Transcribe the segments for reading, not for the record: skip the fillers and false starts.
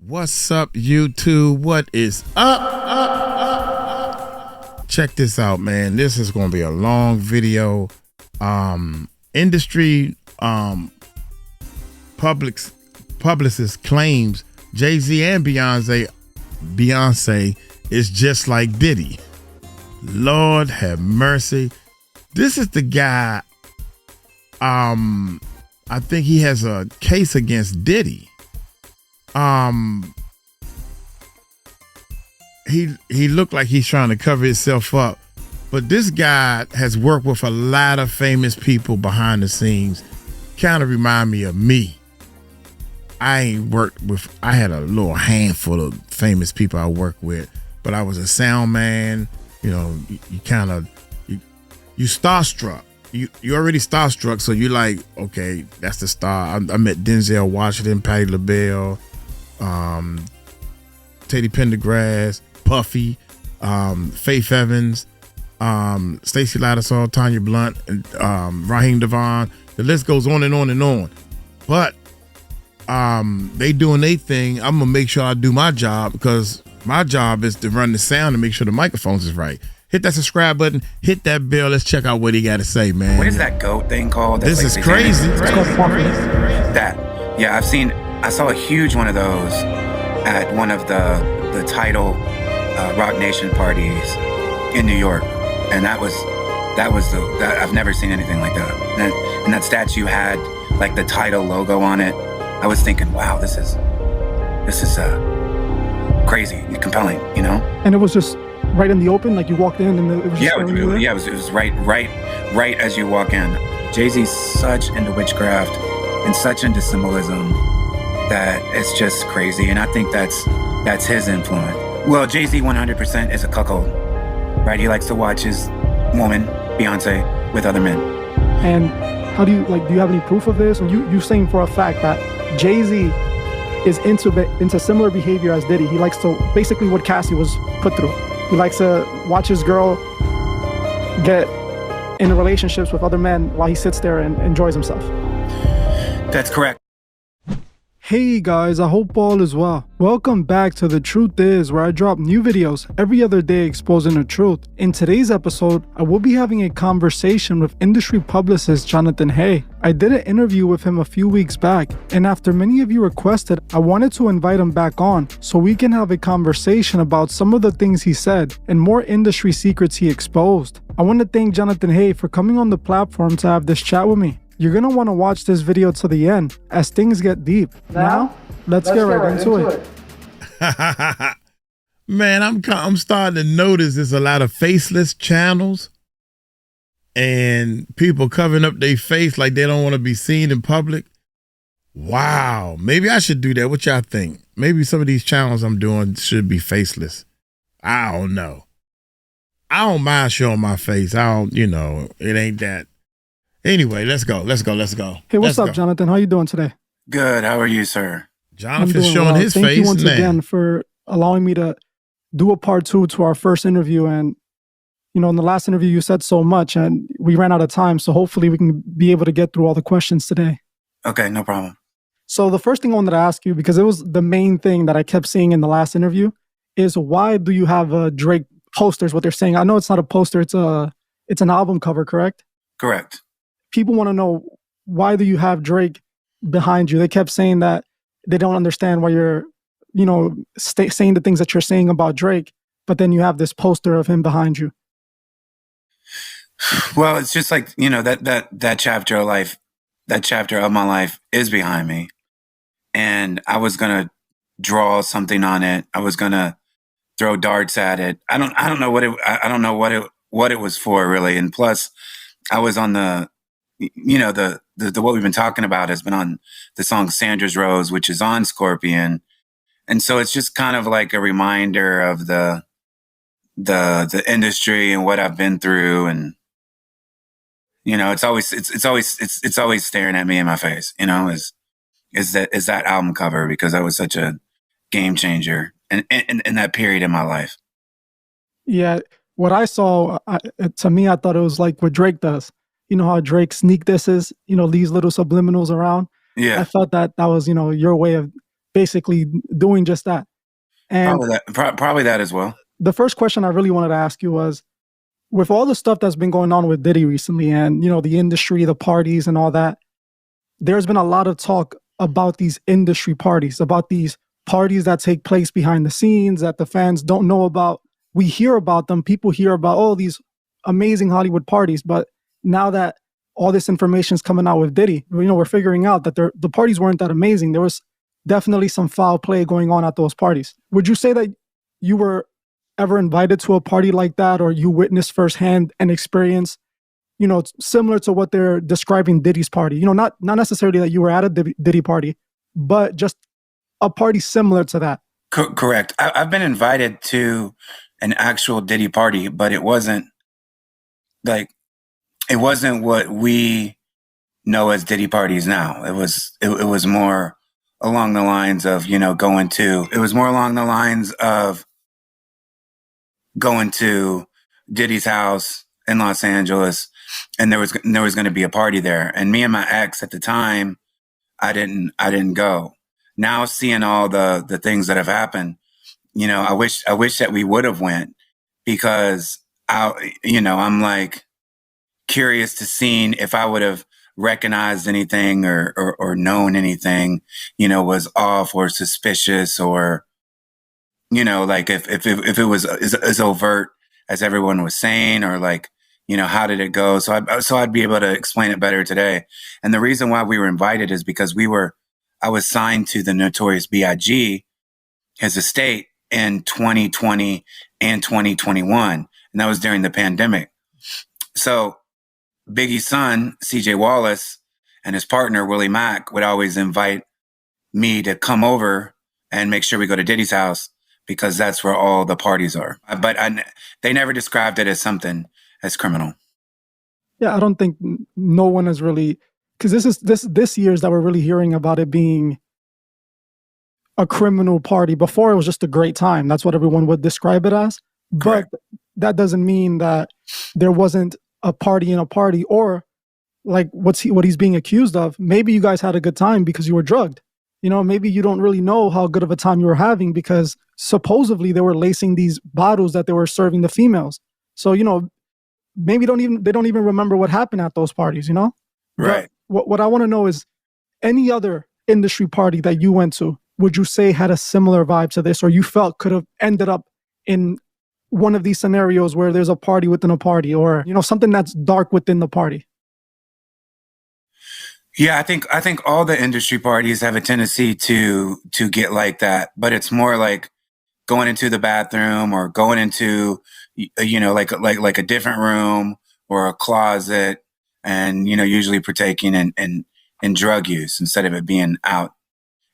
What's up, YouTube? What is up? Check this out, man. This is going to be a long video. Industry publicist claims Jay-Z and Beyonce is just like Diddy. Lord have mercy. This is the guy. I think he has a case against Diddy. He looked like he's trying to cover himself up, but this guy has worked with a lot of famous people behind the scenes. Kind of remind me of me. I had a little handful of famous people I worked with, but I was a sound man. You know, you starstruck. You already starstruck, so you like, okay, that's the star. I met Denzel Washington, Patti LaBelle, Teddy Pendergrass, Puffy, Faith Evans, Stacey Lattisaw, Tanya Blunt, and Raheem Devon. The list goes on and on and on. But they doing their thing. I'm gonna make sure I do my job, because my job is to run the sound and make sure the microphones is right. Hit that subscribe button, hit that bell. Let's check out what he got to say, man. What is that goat thing called? This is crazy. I saw a huge one of those at one of the Tidal Rock Nation parties in New York, and that was I've never seen anything like that. And that statue had like the Tidal logo on it. I was thinking, wow, this is crazy and compelling, you know? And it was just right in the open, like you walked in and it was just it was right as you walk in. Jay-Z's such into witchcraft and such into symbolism that it's just crazy, and I think that's his influence. Well, Jay-Z 100% is a cuckold, right? He likes to watch his woman, Beyoncé, with other men. And how do you have any proof of this? Or you saying for a fact that Jay-Z is into similar behavior as Diddy? He likes to, basically what Cassie was put through. He likes to watch his girl get in relationships with other men while he sits there and enjoys himself. That's correct. Hey guys, I hope all is well. Welcome back to The Truth Is, where I drop new videos every other day exposing the truth. In today's episode, I will be having a conversation with industry publicist Jonathan Hay. I did an interview with him a few weeks back, and after many of you requested, I wanted to invite him back on so we can have a conversation about some of the things he said and more industry secrets he exposed. I want to thank Jonathan Hay for coming on the platform to have this chat with me. You're going to want to watch this video to the end as things get deep. Now, let's get right into it. Man, I'm starting to notice there's a lot of faceless channels and people covering up their face like they don't want to be seen in public. Wow. Maybe I should do that. What y'all think? Maybe some of these channels I'm doing should be faceless. I don't know. I don't mind showing my face. It ain't that. Anyway, let's go. Hey, what's up, Jonathan? How you doing today? Good. How are you, sir? Jonathan's showing his face. Thank you once again for allowing me to do a part 2 to our first interview. And, in the last interview, you said so much and we ran out of time. So hopefully we can be able to get through all the questions today. Okay, no problem. So the first thing I wanted to ask you, because it was the main thing that I kept seeing in the last interview, is why do you have Drake posters, what they're saying? I know it's not a poster. It's an album cover, correct? Correct. People want to know, why do you have Drake behind you? They kept saying that they don't understand why you're, saying the things that you're saying about Drake, but then you have this poster of him behind you. Well, it's just like, that chapter of life, that chapter of my life is behind me. And I was going to draw something on it. I was going to throw darts at it. I don't know what it was for, really. And plus I was on the what we've been talking about has been on the song Sandra's Rose, which is on Scorpion. And so it's just kind of like a reminder of the industry and what I've been through. And, it's always staring at me in my face, is that album cover, because I was such a game changer in that period in my life. Yeah. What I saw, to me, I thought it was like what Drake does. You know how Drake sneak disses, these little subliminals around? Yeah. I felt that was, your way of basically doing just that. And probably that as well. the first question I really wanted to ask you was, with all the stuff that's been going on with Diddy recently and, the industry, the parties and all that, there's been a lot of talk about these industry parties, about these parties that take place behind the scenes that the fans don't know about. We hear about them. People hear about, oh, these amazing Hollywood parties. But now that all this information is coming out with Diddy, we're figuring out that the parties weren't that amazing. There was definitely some foul play going on at those parties. Would you say that you were ever invited to a party like that, or you witnessed firsthand an experience, similar to what they're describing Diddy's party? Not necessarily that you were at a Diddy party, but just a party similar to that. Correct. I've been invited to an actual Diddy party, but it wasn't what we know as Diddy parties now. It was more along the lines of, going to Diddy's house in Los Angeles, and there was going to be a party there. And me and my ex at the time, I didn't go. Now seeing all the things that have happened, I wish that we would have went, because I'm like curious to see if I would have recognized anything or known anything, was off or suspicious, or, like if it was as overt as everyone was saying, or like, how did it go? So I'd be able to explain it better today. And the reason why we were invited is because I was signed to the Notorious B.I.G., his estate, in 2020 and 2021. And that was during the pandemic. So Biggie's son, CJ Wallace, and his partner, Willie Mack, would always invite me to come over and make sure we go to Diddy's house, because that's where all the parties are. But they never described it as something as criminal. Yeah, I don't think no one has really, because this year's that we're really hearing about it being a criminal party. Before, it was just a great time. That's what everyone would describe it as. Correct. But that doesn't mean that there wasn't a party in a party, or like what he's being accused of. Maybe you guys had a good time because you were drugged. Maybe you don't really know how good of a time you were having, because supposedly they were lacing these bottles that they were serving the females. So, maybe they don't even remember what happened at those parties, Right. But what I want to know is, any other industry party that you went to, would you say had a similar vibe to this, or you felt could have ended up in one of these scenarios where there's a party within a party, or, something that's dark within the party? Yeah, I think all the industry parties have a tendency to get like that, but it's more like going into the bathroom, or going into, like a different room or a closet, and, usually partaking in drug use instead of it being out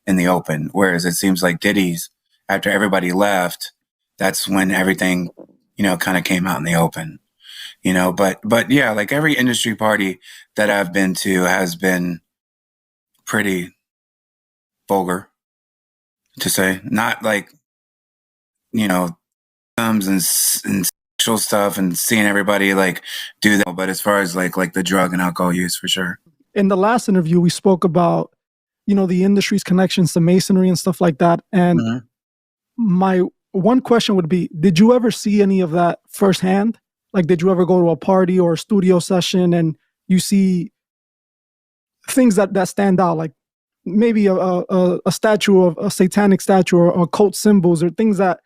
in the open. Whereas it seems like Diddy's, after everybody left, that's when everything, kind of came out in the open, but yeah, like every industry party that I've been to has been pretty vulgar, to say. Not like, thumbs and sexual stuff and seeing everybody like do that. But as far as like the drug and alcohol use, for sure. In the last interview, we spoke about, the industry's connections to masonry and stuff like that. And my one question would be, did you ever see any of that firsthand? Like, did you ever go to a party or a studio session and you see things that stand out, like maybe a statue of a satanic statue, or occult symbols, or things that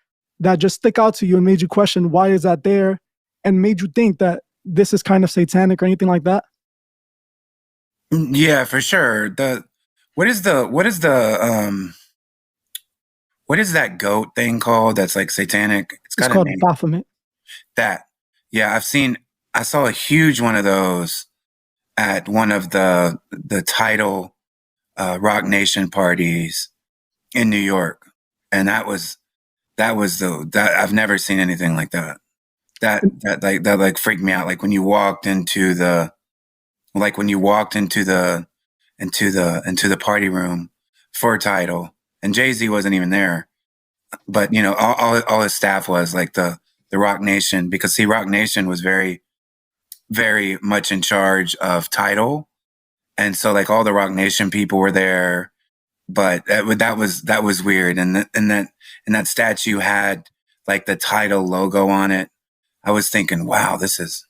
just stick out to you and made you question, why is that there? And made you think that this is kind of satanic or anything like that? Yeah, for sure. What is that goat thing called that's like satanic? It's called Baphomet. That. Yeah, I saw a huge one of those at one of the Tidal Rock Nation parties in New York. And that was I've never seen anything like that. That freaked me out. Like when you walked into the party room for Tidal, and Jay-Z wasn't even there, but all his staff was, like the Rock Nation, because see, Rock Nation was very, very much in charge of Tidal. And so like all the Rock Nation people were there, but that was weird. And that statue had like the title logo on it. I was thinking, wow, this is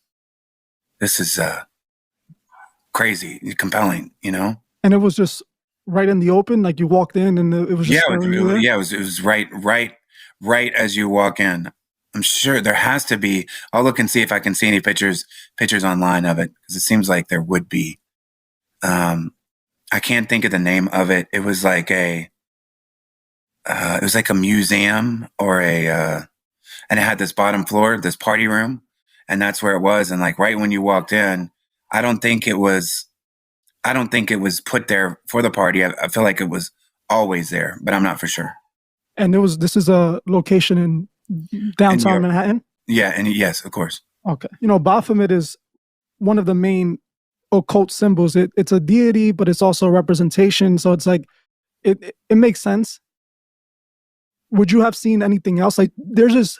crazy, compelling, you know? And it was just right in the open, like you walked in and it was just staring you there? Yeah, it was right as you walk in. I'm sure there has to be. I'll look and see if I can see any pictures online of it, because it seems like there would be. I can't think of the name of it. It was like a museum or and it had this bottom floor, this party room, and that's where it was. And like right when you walked in, I don't think it was put there for the party. I feel like it was always there, but I'm not for sure. And this is a location in downtown Manhattan? Yeah, and yes, of course. Okay. Baphomet is one of the main occult symbols. It's a deity, but it's also a representation. So it's like, it makes sense. Would you have seen anything else? Like there's this,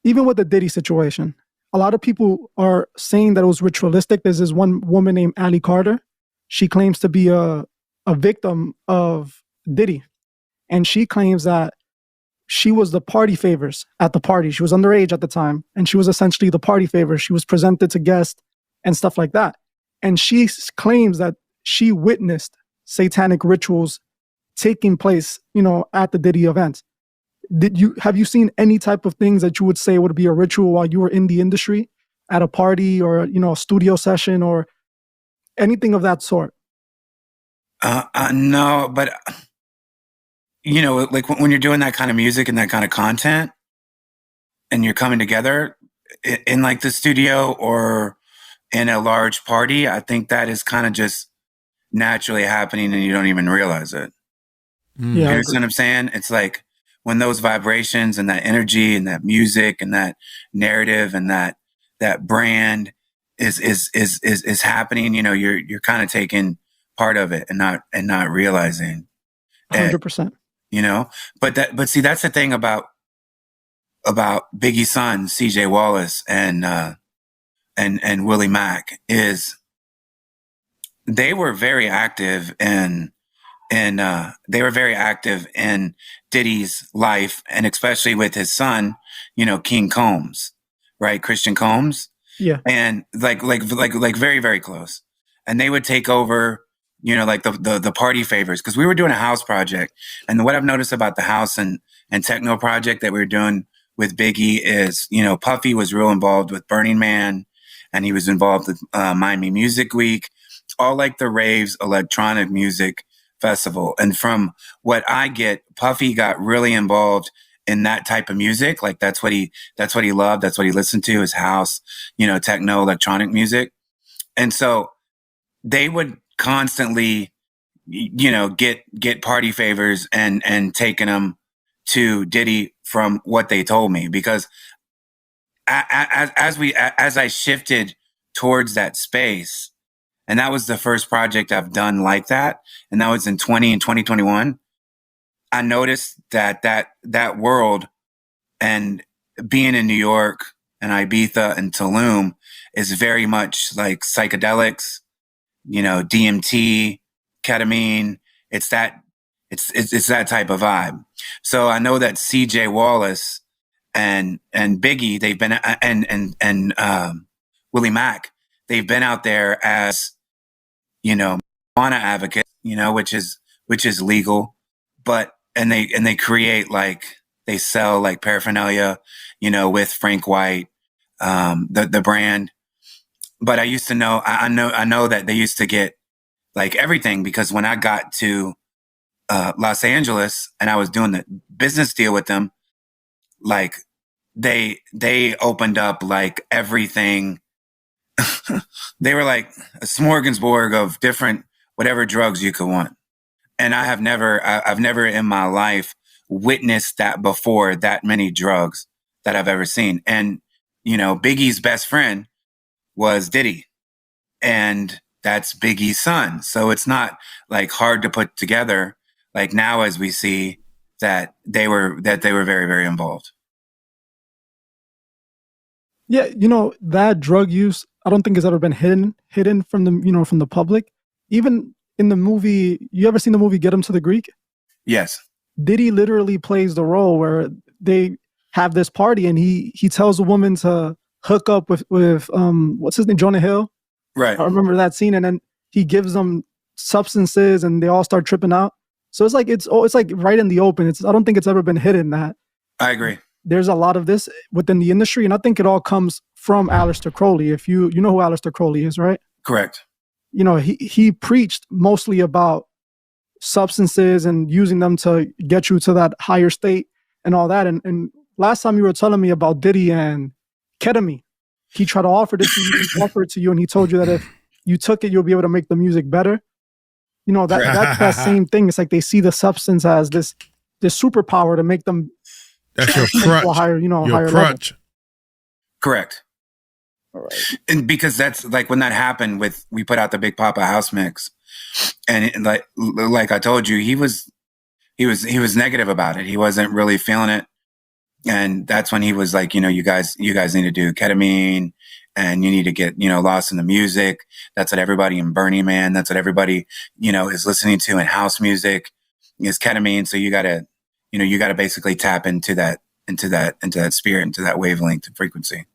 even with the Diddy situation, a lot of people are saying that it was ritualistic. There's this one woman named Allie Carter. She claims to be a victim of Diddy. And she claims that she was the party favors at the party. She was underage at the time, and she was essentially the party favor. She was presented to guests and stuff like that. And she claims that she witnessed satanic rituals taking place, at the Diddy event. Have you seen any type of things that you would say would be a ritual while you were in the industry at a party or, a studio session or anything of that sort? No, but like when you're doing that kind of music and that kind of content and you're coming together in like the studio or in a large party, I think that is kind of just naturally happening and you don't even realize it. Yeah, you understand what I'm saying? It's like when those vibrations and that energy and that music and that narrative and that brand is happening, you're kind of taking part of it and not realizing. 100%. But see, that's the thing about Biggie's son, CJ Wallace and Willie Mack, is they were very active in Diddy's life, and especially with his son, King Combs, right? Christian Combs. Yeah. And like very, very close. And they would take over, like the party favors, because we were doing a house project. And what I've noticed about the house and techno project that we were doing with Biggie is, Puffy was real involved with Burning Man, and he was involved with Miami Music Week, all like the raves, electronic music festival. And from what I get, Puffy got really involved in that type of music. Like that's what he loved. That's what he listened to, his house, techno, electronic music. And so they would constantly, get party favors and taking them to Diddy, from what they told me, because as I shifted towards that space, and that was the first project I've done like that, and that was in 2021. I noticed that world, and being in New York and Ibiza and Tulum, is very much like psychedelics, DMT, ketamine. It's that type of vibe. So I know that CJ Wallace and Biggie, they've been and Willie Mack, they've been out there as marijuana advocates, which is legal, but and they create, like, they sell like paraphernalia, with Frank White, the brand. But I used to know, I know that they used to get like everything, because when I got to Los Angeles and I was doing the business deal with them, like they opened up like everything. They were like a smorgasbord of different whatever drugs you could want. And I've never in my life witnessed that before, that many drugs that I've ever seen. And, Biggie's best friend was Diddy, and that's Biggie's son. So it's not like hard to put together, like now as we see that they were very, very involved. Yeah, that drug use, I don't think has ever been hidden from the, from the public. Even in the movie, you ever seen the movie Get Him to the Greek? Yes. Diddy literally plays the role where they have this party and he tells a woman to hook up with what's his name, Jonah Hill. Right. I remember that scene, and then he gives them substances and they all start tripping out. So it's like right in the open. I don't think it's ever been hidden that I agree. there's a lot of this within the industry, and I think it all comes from Aleister Crowley. If you know who Aleister Crowley is, right? Correct. You know, he preached mostly about substances and using them to get you to that higher state and all that. And last time you were telling me about Diddy and ketamine, he tried to offer it to you, and he told you that if you took it, you'll be able to make the music better. You know, that's that same thing. It's like they see the substance as this superpower to make them. That's your crutch. To a higher, your higher crutch. Level. Correct. All right. And because that's like when that happened we put out the Big Papa house mix, and like I told you, he was negative about it. He wasn't really feeling it. And that's when he was like, you guys need to do ketamine, and you need to get, lost in the music. That's what everybody in Burning Man, that's what everybody, is listening to in house music is ketamine. So you gotta basically tap into that spirit, into that wavelength and frequency.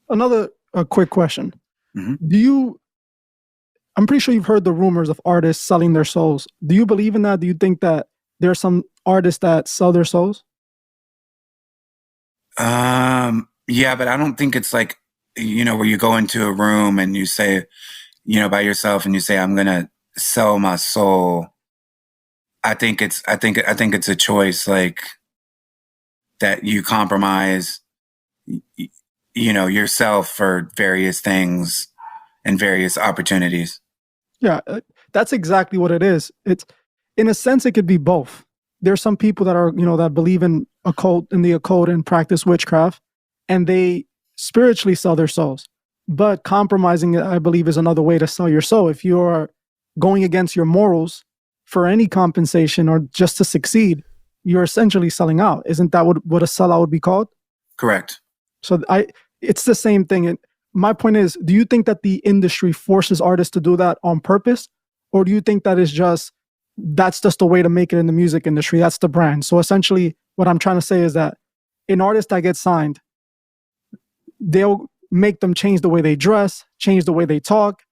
Another quick question. Mm-hmm. I'm pretty sure you've heard the rumors of artists selling their souls. Do you believe in that? Do you think that there are some artists that sell their souls? Yeah, but I don't think it's like, where you go into a room and you say, by yourself, and you say, I'm going to sell my soul. I think it's a choice, like, that you compromise, yourself for various things and various opportunities. Yeah, that's exactly what it is. It's, in a sense, it could be both. There's some people that are, that believe in the occult and practice witchcraft, and they spiritually sell their souls. But compromising, I believe, is another way to sell your soul. If you're going against your morals for any compensation or just to succeed, you're essentially selling out. Isn't that what a sellout would be called? Correct. So it's the same thing. And my point is, do you think that the industry forces artists to do that on purpose? Or do you think that that's just a way to make it in the music industry? That's the brand. So essentially what I'm trying to say is that an artist that gets signed, they'll make them change the way they dress, change the way they talk,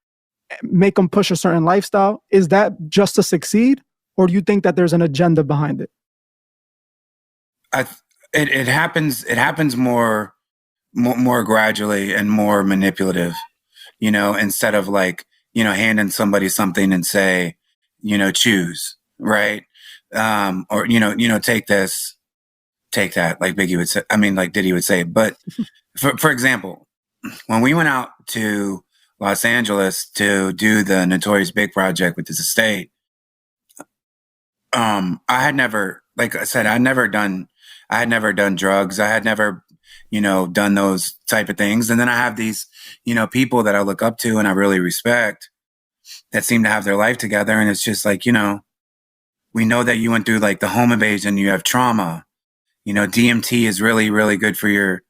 make them push a certain lifestyle. Is that just to succeed? Or do you think that there's an agenda behind it? It happens more gradually and more manipulative, instead of like, handing somebody something and say, choose, right? Or, take this, take that, like Biggie would say, like Diddy would say. But for example, when we went out to Los Angeles to do the Notorious Big project with this estate, I had never, like I said, I had never done drugs. I had never, done those type of things. And then I have these, people that I look up to and I really respect that seem to have their life together. And it's just like, we know that you went through like the home invasion, you have trauma. DMT is really, really good for your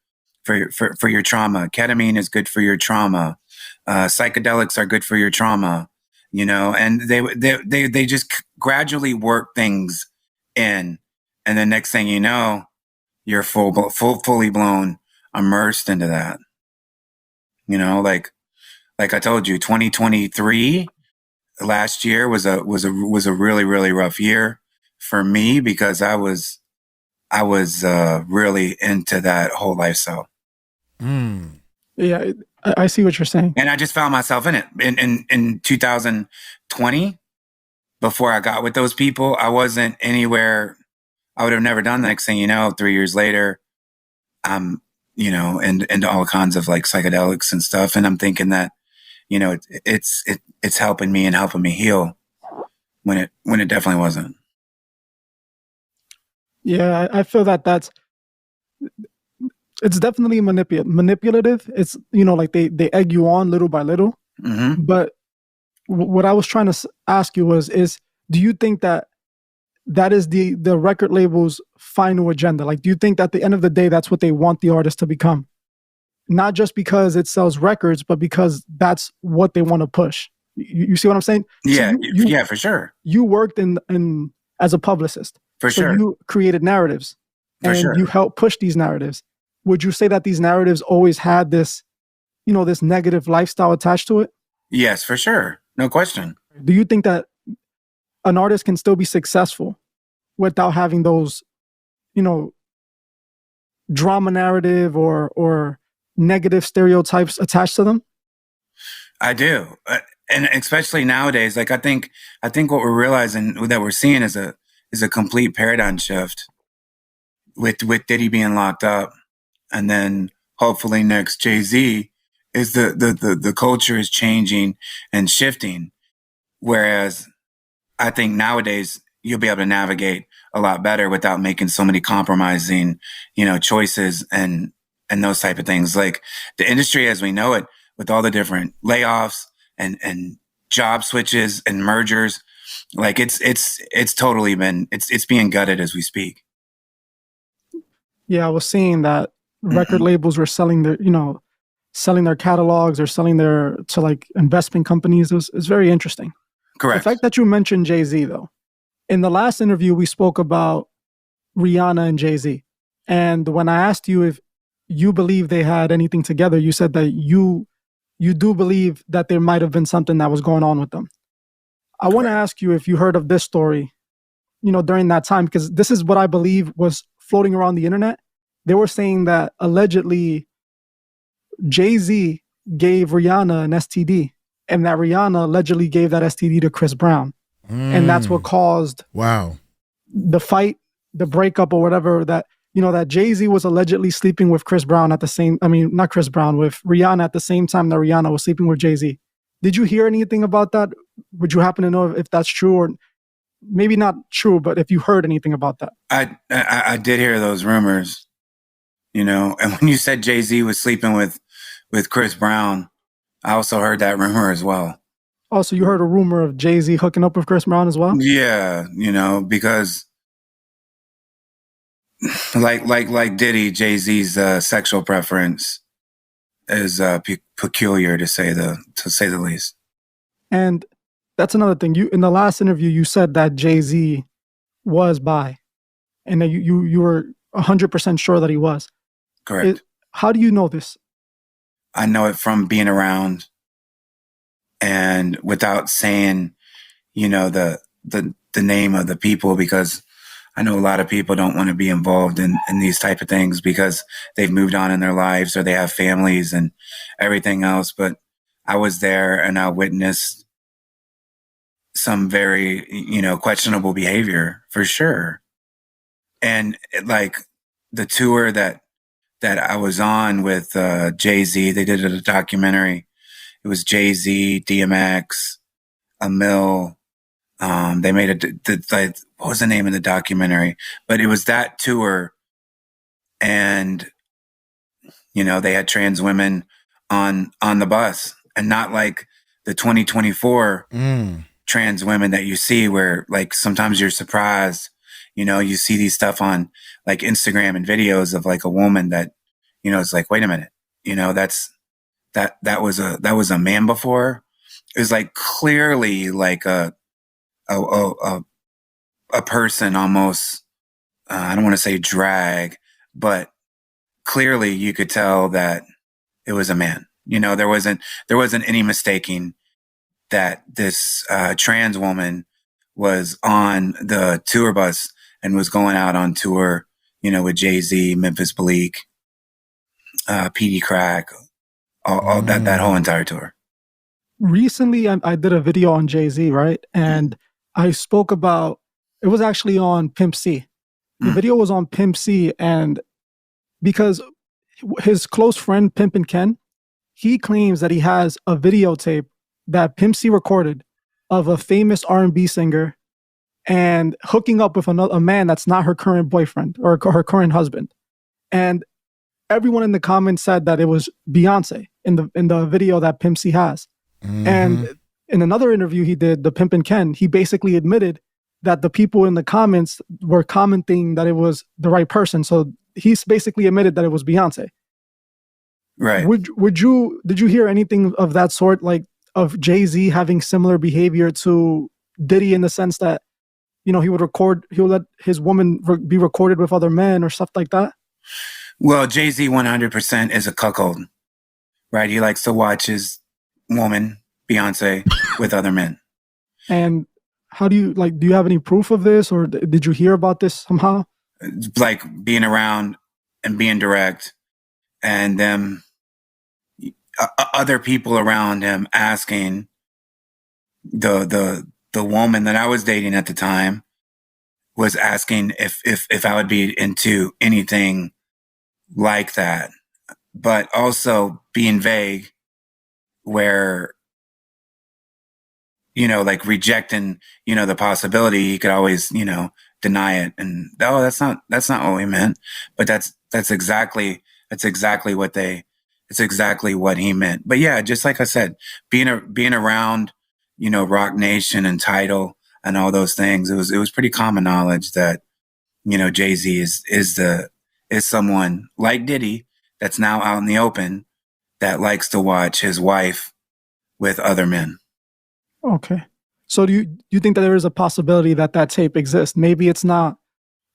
trauma. Ketamine is good for your trauma. Psychedelics are good for your trauma, and they just gradually work things in. And the next thing you know, you're fully blown, immersed into that. Like I told you, 2023 last year was a really, really rough year for me because I was really into that whole lifestyle. Yeah, I see what you're saying. And I just found myself in it. In 2020, before I got with those people, I wasn't anywhere. I would have never done that. Next thing you know, 3 years later, I'm, into all kinds of like psychedelics and stuff. And I'm thinking that, it's helping me and helping me heal when it definitely wasn't. Yeah, I feel it's definitely manipulative. It's, like they egg you on little by little. Mm-hmm. But what I was trying to ask you is do you think that is the record label's final agenda? Like, do you think that at the end of the day, that's what they want the artist to become? Not just because it sells records, but because that's what they want to push. You see what I'm saying? Yeah, So yeah, for sure. You worked in as a publicist. For so sure. You created narratives, For and sure. you helped push these narratives. Would you say that these narratives always had this, this negative lifestyle attached to it? Yes, for sure. No question. Do you think that an artist can still be successful without having those, drama narrative or negative stereotypes attached to them? I do. And especially nowadays, like I think what we're realizing that we're seeing is a complete paradigm shift with Diddy being locked up, and then hopefully next Jay-Z is the culture is changing and shifting. Whereas I think nowadays you'll be able to navigate a lot better without making so many compromising, choices and those type of things. Like the industry as we know it, with all the different layoffs and job switches and mergers, like it's totally been it's being gutted as we speak. Yeah, I was seeing that record labels were selling their catalogs or selling to like investment companies. It's very interesting. Correct. The fact that you mentioned Jay-Z, though, in the last interview, we spoke about Rihanna and Jay-Z. And when I asked you if you believe they had anything together, you said that you do believe that there might have been something that was going on with them. I want to ask you if you heard of this story, during that time, because this is what I believe was floating around the internet. They were saying that allegedly Jay-Z gave Rihanna an STD, and that Rihanna allegedly gave that STD to Chris Brown. And that's what caused the fight, the breakup or whatever, that Jay-Z was allegedly sleeping with with Rihanna at the same time that Rihanna was sleeping with Jay-Z. Did you hear anything about that? Would you happen to know if that's true, or maybe not true, but if you heard anything about that? I did hear those rumors, and when you said Jay-Z was sleeping with Chris Brown, I also heard that rumor as well. Also, you heard a rumor of Jay-Z hooking up with Chris Brown as well? Yeah, because like Diddy, Jay-Z's sexual preference is peculiar to say the least. And that's another thing. You, in the last interview, you said that Jay-Z was bi, and that you were 100% sure that he was. Correct. How do you know this? I know it from being around, and without saying, the name of the people, because I know a lot of people don't want to be involved in these type of things because they've moved on in their lives or they have families and everything else. But I was there and I witnessed some very, questionable behavior for sure. And like the tour that I was on with Jay-Z, they did a documentary. It was Jay-Z, DMX, Amil. They made what was the name of the documentary? But it was that tour, and they had trans women on the bus, and not like the 2024 trans women that you see, where like sometimes you're surprised. You see these stuff on like Instagram and videos of like a woman that, it's like, wait a minute, that was a man before. It was like clearly like a person almost. I don't want to say drag, but clearly you could tell that it was a man. There wasn't any mistaking that this trans woman was on the tour bus and was going out on tour, with Jay-Z, Memphis Bleak, PD Crack, all that whole entire tour. Recently, I did a video on Jay-Z, right? And I spoke about, it was actually on Pimp C. The video was on Pimp C, and because his close friend, Pimpin' Ken, he claims that he has a videotape that Pimp C recorded of a famous R&B singer and hooking up with a man that's not her current boyfriend or her current husband. And everyone in the comments said that it was Beyoncé in the video that Pimp C has. And in another interview he did, the Pimpin' Ken, he basically admitted that the people in the comments were commenting that it was the right person. So he's basically admitted that it was Beyoncé. Right. Did you hear anything of that sort, like of Jay-Z having similar behavior to Diddy in the sense that, he would let his woman be recorded with other men or stuff like that? Well, Jay-Z 100% is a cuckold, right? He likes to watch his woman, Beyoncé, with other men. And how do you have any proof of this, or did you hear about this somehow? Like being around and being direct, and them other people around him asking the woman that I was dating at the time was asking if I would be into anything like that, but also being vague where, like rejecting, the possibility. He could always, deny it and, oh, that's not what we meant. But that's exactly what he meant. But yeah, just like I said, being around, Rock Nation and Tidal and all those things, it was pretty common knowledge that, Jay-Z is someone like Diddy that's now out in the open that likes to watch his wife with other men. Okay. So do you think that there is a possibility that tape exists? Maybe it's not,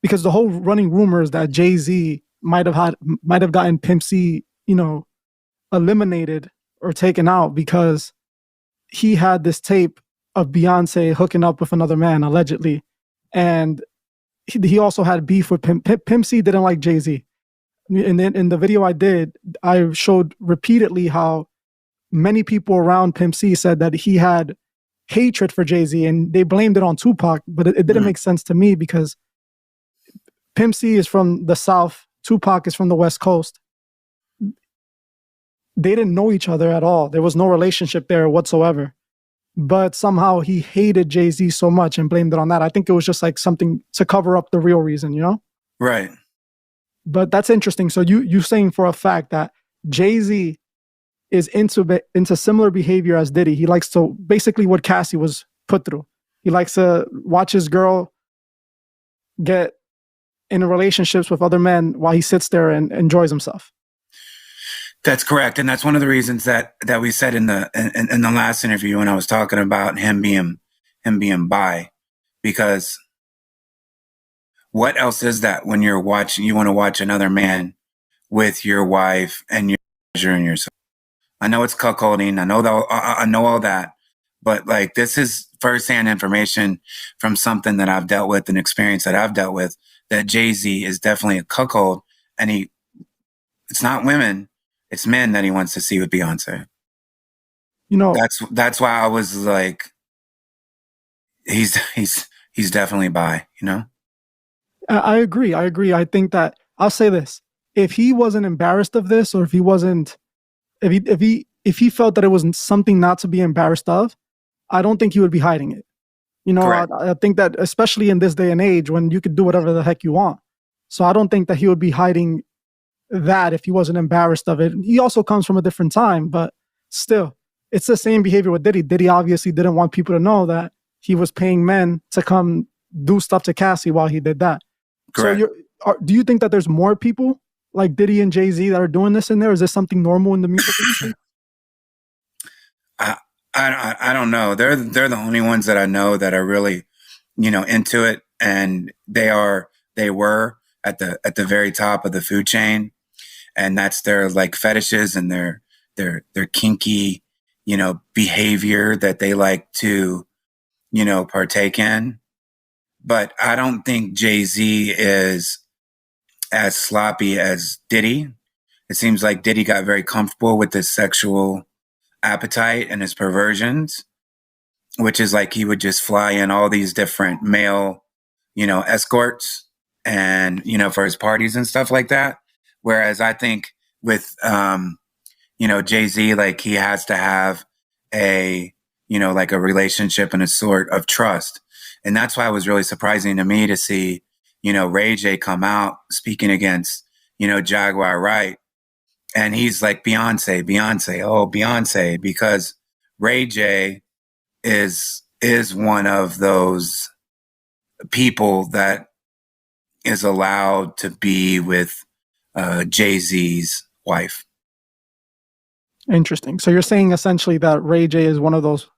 because the whole running rumor is that Jay-Z might have gotten Pimp C, eliminated or taken out because he had this tape of Beyonce hooking up with another man allegedly, and he also had beef with Pimp C didn't like Jay-Z. And then in the video I showed repeatedly how many people around Pimp C said that he had hatred for Jay-Z, and they blamed it on Tupac, but it didn't make sense to me because Pimp C is from the South, Tupac is from the West Coast. They didn't know each other at all. There was no relationship there whatsoever. But somehow he hated Jay-Z so much and blamed it on that. I think it was just like something to cover up the real reason, Right. But that's interesting. So you saying for a fact that Jay-Z is into similar behavior as Diddy. He likes to, basically what Cassie was put through. He likes to watch his girl get in relationships with other men while he sits there and enjoys himself. That's correct, and that's one of the reasons that we said in the last interview when I was talking about him being bi, because what else is that when you want to watch another man with your wife and you're pleasuring yourself? I know it's cuckolding. I know all that, but like this is firsthand information from something that I've dealt with, an experience that I've dealt with. That Jay-Z is definitely a cuckold, and it's not women. It's men that he wants to see with Beyonce. That's why I was like, he's definitely bi, I agree. I think that, I'll say this. If he wasn't embarrassed of this, or if he felt that it wasn't something not to be embarrassed of, I don't think he would be hiding it. I think that especially in this day and age when you could do whatever the heck you want. So I don't think that he would be hiding that if he wasn't embarrassed of it. He also comes from a different time, but still, it's the same behavior with Diddy. Diddy obviously didn't want people to know that he was paying men to come do stuff to Cassie while he did that. Correct. So do you think that there's more people like Diddy and Jay-Z that are doing this in there? Is this something normal in the music industry? I don't know. They're the only ones that I know that are really, into it, and they were at the very top of the food chain, and that's their like fetishes and their kinky, behavior that they like to, partake in. But I don't think Jay-Z is as sloppy as Diddy. It seems like Diddy got very comfortable with his sexual appetite and his perversions, which is like he would just fly in all these different male, escorts and, for his parties and stuff like that. Whereas I think with, Jay-Z, like he has to have a, like a relationship and a sort of trust. And that's why it was really surprising to me to see, Ray J come out speaking against, Jaguar Wright. And he's like, Beyonce, because Ray J is one of those people that is allowed to be with Jay-Z's wife. Interesting. So you're saying essentially that Ray J is one of those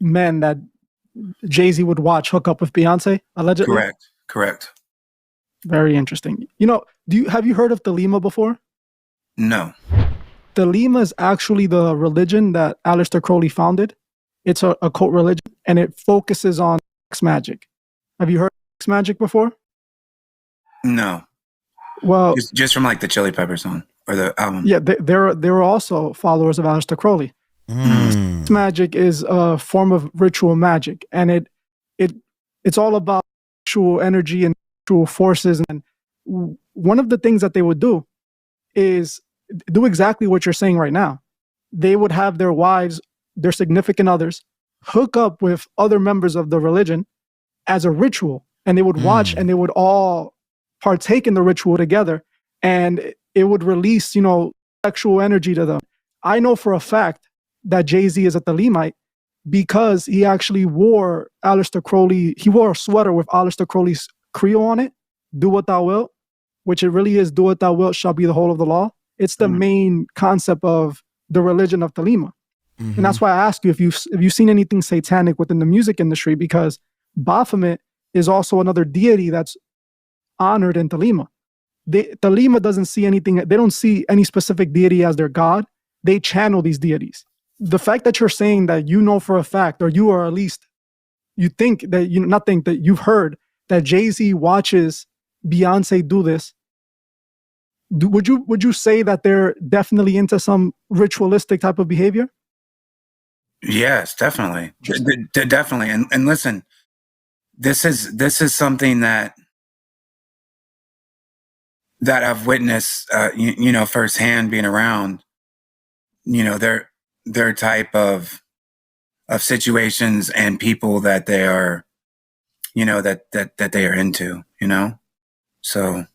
men that Jay-Z would watch hook up with Beyonce, allegedly? Correct. Very interesting. Have you heard of Thelema before? No. Thelema is actually the religion that Aleister Crowley founded. It's a cult religion, and it focuses on sex magic. Have you heard of sex magic before? No. Well, just from like the Chili Peppers song or the album. yeah, they're also followers of Aleister Crowley. Sex magic is a form of ritual magic, and it's all about sexual energy and sexual forces. And one of the things that they would do is do exactly what you're saying right now. They would have their wives, their significant others, hook up with other members of the religion as a ritual, and they would watch and they would all partake in the ritual together, and it would release, sexual energy to them. I know for a fact that Jay-Z is a Thelemite because he actually wore Aleister Crowley. He wore a sweater with Aleister Crowley's Creole on it, "Do what thou wilt," which it really is, "Do what thou wilt shall be the whole of the law." It's the main concept of the religion of Thelema. And that's why I ask you if you've seen anything satanic within the music industry, because Baphomet is also another deity that's honored in Thelema. Thelema doesn't see anything. They don't see any specific deity as their god. They channel these deities. The fact that you're saying that you know for a fact, or you are at least, you think that you've heard that Jay-Z watches Beyonce do this. Would you say that they're definitely into some ritualistic type of behavior? Yes, definitely. Definitely. And listen, this is something that I've witnessed, firsthand, being around, their type of situations and people that they are, that they are into, So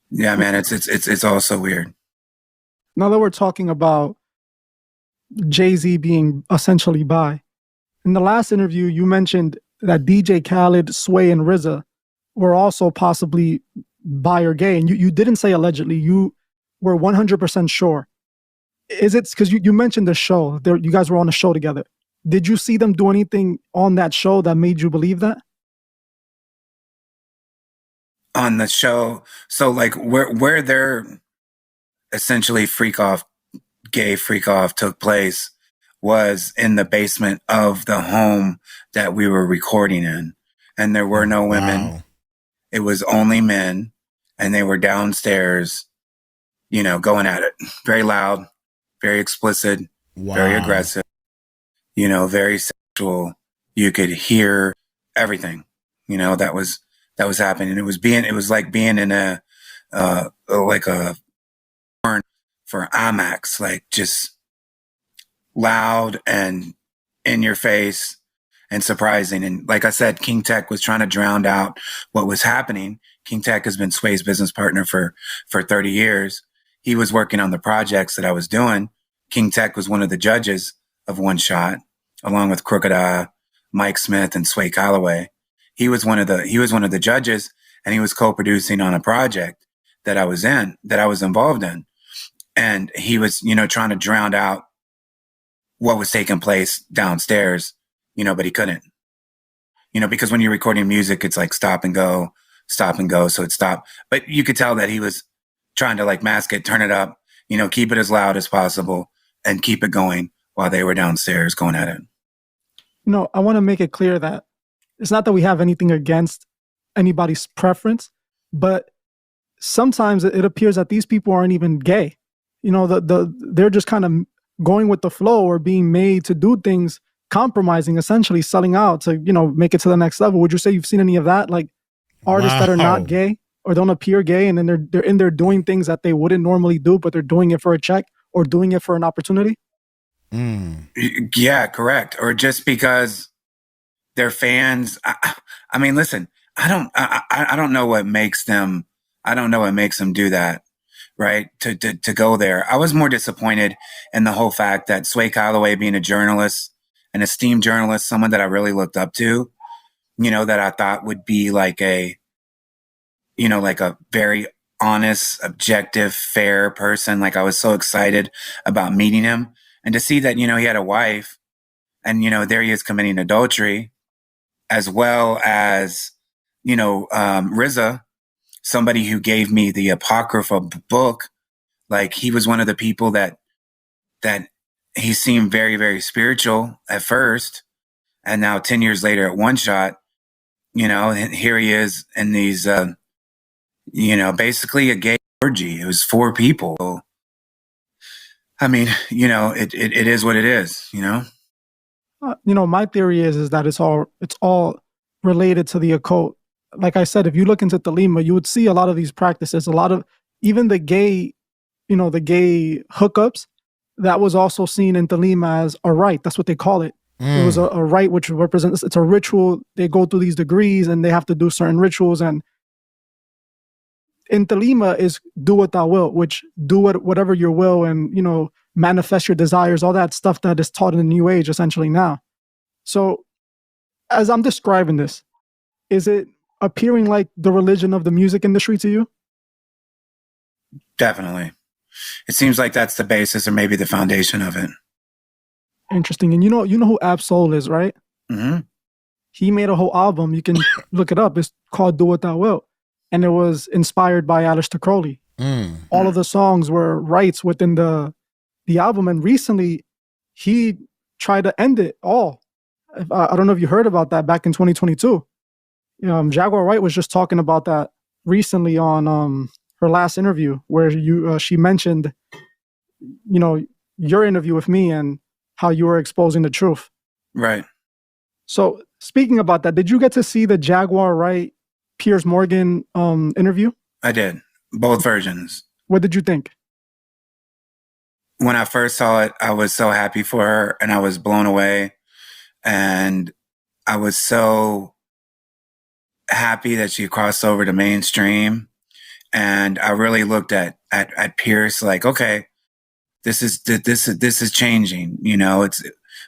yeah, man, it's also weird. Now that we're talking about Jay-Z being essentially bi, in the last interview, you mentioned that DJ Khaled, Sway, and RZA were also possibly bi or gay, and you didn't say allegedly. You were 100% sure. Is it because you mentioned the show? You guys were on a show together. Did you see them do anything on that show that made you believe that? On the show, so like where their essentially gay freak off took place was in the basement of the home that we were recording in, and there were no women. Wow. It was only men, and they were downstairs, going at it. Very loud, very explicit, very aggressive, very sexual. You could hear everything, that was happening. It was like being in a porn for IMAX, like just loud and in your face and surprising. And like I said, King Tech was trying to drown out what was happening. King Tech has been Sway's business partner for 30 years. He was working on the projects that I was doing. King Tech was one of the judges of One Shot, along with Crooked Eye, Mike Smith, and Sway Calloway. He was one of the judges, and he was co-producing on a project that I was involved in. And he was, trying to drown out what was taking place downstairs, but he couldn't, because when you're recording music, it's like stop and go. So it stopped. But you could tell that he was trying to like mask it, turn it up, keep it as loud as possible and keep it going while they were downstairs going at it. I want to make it clear that it's not that we have anything against anybody's preference, but sometimes it appears that these people aren't even gay. They're just kind of going with the flow or being made to do things, compromising, essentially selling out to, make it to the next level. Would you say you've seen any of that? Like artists that are not gay or don't appear gay, and then they're in there doing things that they wouldn't normally do, but they're doing it for a check or doing it for an opportunity? Yeah, correct. Or just because they're fans. I mean, listen, I don't know what makes them do that. Right. To go there. I was more disappointed in the whole fact that Sway Calloway, being a journalist, an esteemed journalist, someone that I really looked up to, that I thought would be like a very honest, objective, fair person. Like I was so excited about meeting him, and to see that, he had a wife, and, there he is committing adultery, as well as, RZA, somebody who gave me the Apocrypha book. Like he was one of the people that he seemed very, very spiritual at first. And now 10 years later at One Shot, and here he is in these, basically a gay orgy. It was 4 people. I mean, it is what it is, My theory is that it's all related to the occult. Like I said, if you look into Thelema, you would see a lot of these practices, a lot of even the gay hookups. That was also seen in Thelema as a rite. That's what they call it. It was a rite which represents, it's a ritual. They go through these degrees and they have to do certain rituals. And in Thelema is do what thou wilt, which do whatever your will and, manifest your desires, all that stuff that is taught in the New Age essentially now. So as I'm describing this, is it appearing like the religion of the music industry to you? Definitely. It seems like that's the basis or maybe the foundation of it. Interesting. And you know who Ab-Soul is, right? Mm-hmm. He made a whole album. You can look it up. It's called Do What Thou Wilt. And it was inspired by Aleister Crowley. All of the songs were rights within the album. And recently, he tried to end it all. I don't know if you heard about that back in 2022. Jaguar Wright was just talking about that recently on her last interview, where she mentioned, your interview with me and how you were exposing the truth. Right. So speaking about that, did you get to see the Jaguar Wright Piers Morgan interview? I did. Both versions. What did you think? When I first saw it, I was so happy for her and I was blown away. And I was so happy that she crossed over to mainstream. And I really looked at Pierce like, okay, this is changing.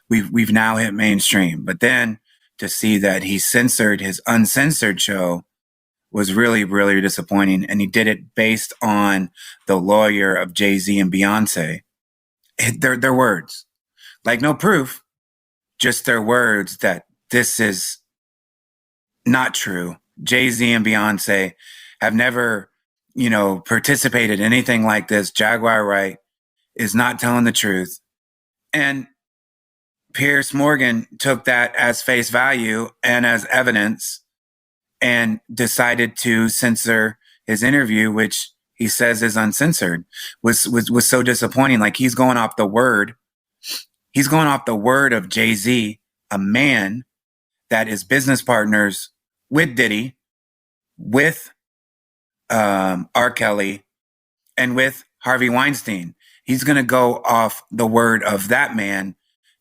We've now hit mainstream. But then to see that he censored his uncensored show was really, really disappointing. And he did it based on the lawyer of Jay-Z and Beyoncé. Their words, like no proof, just their words that this is not true. Jay-Z and Beyoncé have never, participated in anything like this. Jaguar Wright is not telling the truth. And Piers Morgan took that as face value and as evidence and decided to censor his interview, which he says is uncensored, was so disappointing. Like he's going off the word of Jay-Z, a man that is business partners with Diddy, with R. Kelly, and with Harvey Weinstein. He's going to go off the word of that man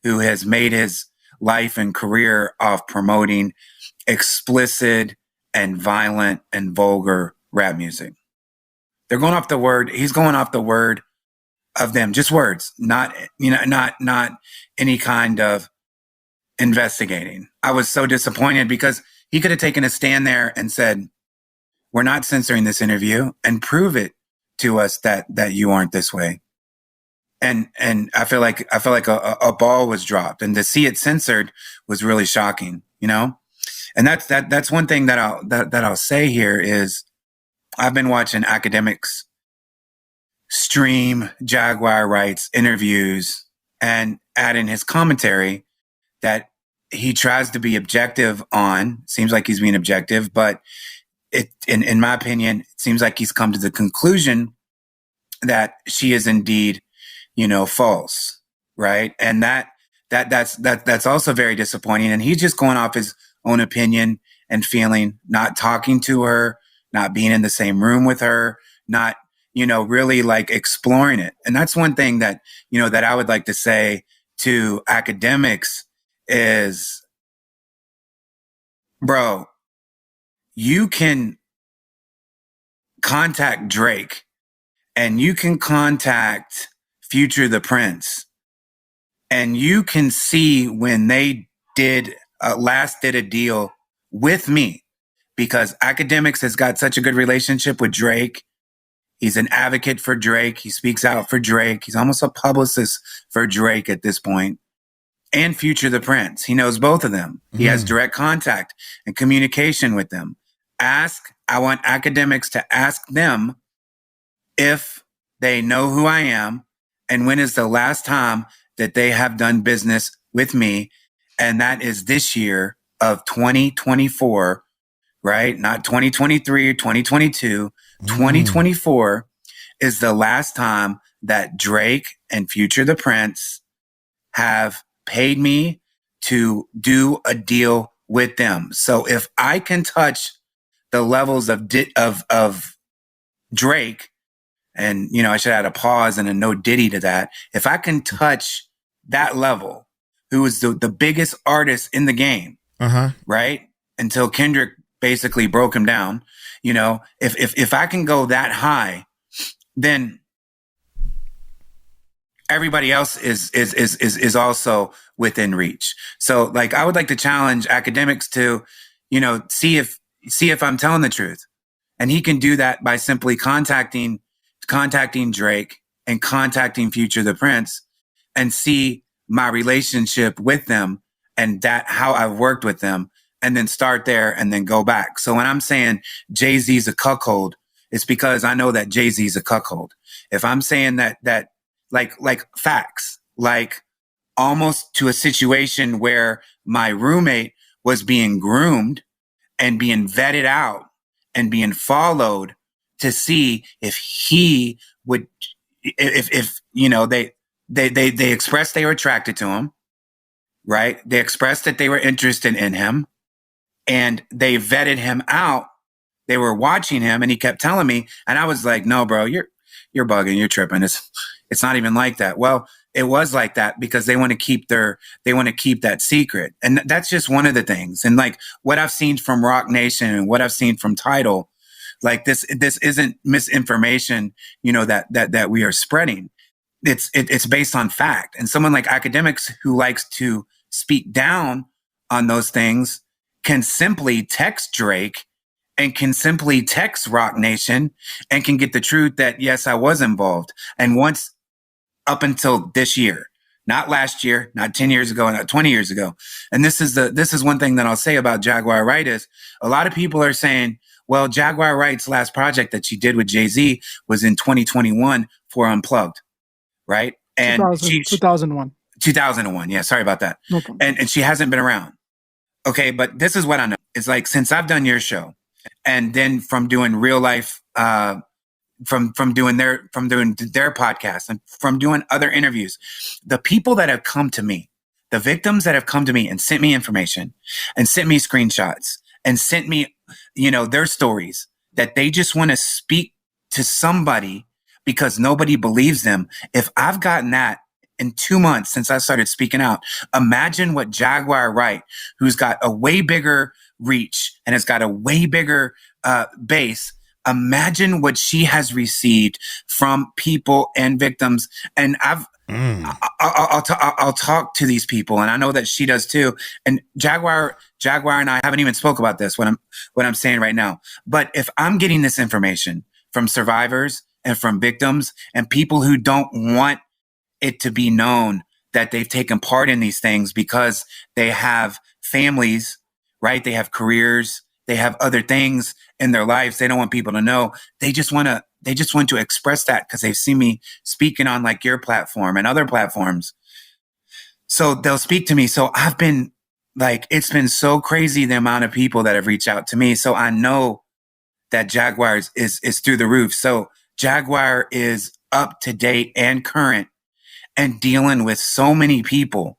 who has made his life and career off promoting explicit and violent and vulgar rap music. They're going off the word. He's going off the word of them, just words, not any kind of investigating. I was so disappointed because he could have taken a stand there and said, we're not censoring this interview, and prove it to us that you aren't this way. And I feel like a ball was dropped, and to see it censored was really shocking, And that's one thing that I'll say here is I've been watching academics stream Jaguar Wright's interviews and add in his commentary that he tries to be objective on. Seems like he's being objective, but in my opinion, it seems like he's come to the conclusion that she is indeed, false, right? And that's also very disappointing. And he's just going off his own opinion and feeling, not talking to her, not being in the same room with her, not, really like exploring it. And that's one thing that, that I would like to say to academics is, bro, you can contact Drake and you can contact Future the Prince, and you can see when they last did a deal with me, because academics has got such a good relationship with Drake He's an advocate for Drake. He speaks out for Drake. He's almost a publicist for Drake at this point. And Future the Prince. He knows both of them. He has direct contact and communication with them. I want academics to ask them if they know who I am and when is the last time that they have done business with me. And that is this year of 2024, right? Not 2023 or 2022. 2024 is the last time that Drake and Future the Prince have paid me to do a deal with them. So if I can touch the levels of Drake, and I should add a pause and a no Diddy to that. If I can touch that level, who is the biggest artist in the game, right? Until Kendrick basically broke him down. If I can go that high, then everybody else is also within reach. So like, I would like to challenge academics to, see if I'm telling the truth. And he can do that by simply contacting Drake and contacting Future the Prince and see my relationship with them and how I've worked with them, and then start there and then go back. So when I'm saying Jay-Z's a cuckold, it's because I know that Jay-Z's a cuckold. If I'm saying that like facts, like almost to a situation where my roommate was being groomed and being vetted out and being followed to see if he would, if they expressed they were attracted to him, right? They expressed that they were interested in him, and they vetted him out. They were watching him, and he kept telling me, and I was like, no, bro, you're bugging, you're tripping. It's not even like that. Well, it was like that because they want to keep that secret. And that's just one of the things. And like what I've seen from Rock Nation and what I've seen from Tidal, like this isn't misinformation, that we are spreading. It's based on fact. And someone like academics who likes to speak down on those things can simply text Drake and can simply text Rock Nation and can get the truth that, yes, I was involved. And once up until this year, not last year, not 10 years ago, not 20 years ago. And this is one thing that I'll say about Jaguar Wright is a lot of people are saying, well, Jaguar Wright's last project that she did with Jay-Z was in 2021 for Unplugged, right? And 2001. 2001. Yeah, sorry about that. No problem. And she hasn't been around. Okay, but this is what I know. It's like, since I've done your show, and then from doing real life, from doing their podcast and from doing other interviews, the people that have come to me, the victims that have come to me and sent me information and sent me screenshots and sent me, their stories, that they just want to speak to somebody because nobody believes them. If I've gotten that in 2 months since I started speaking out, imagine what Jaguar Wright, who's got a way bigger reach and has got a way bigger base, imagine what she has received from people and victims. And I'll talk to these people, and I know that she does too. And Jaguar and I haven't even spoke about this, what I'm saying right now. But if I'm getting this information from survivors and from victims and people who don't want it to be known that they've taken part in these things because they have families, right? They have careers, they have other things in their lives. They don't want people to know. They just want to express that because they've seen me speaking on like your platform and other platforms. So they'll speak to me. So I've been like, it's been so crazy the amount of people that have reached out to me. So I know that Jaguar is through the roof. So Jaguar is up to date and current and dealing with so many people,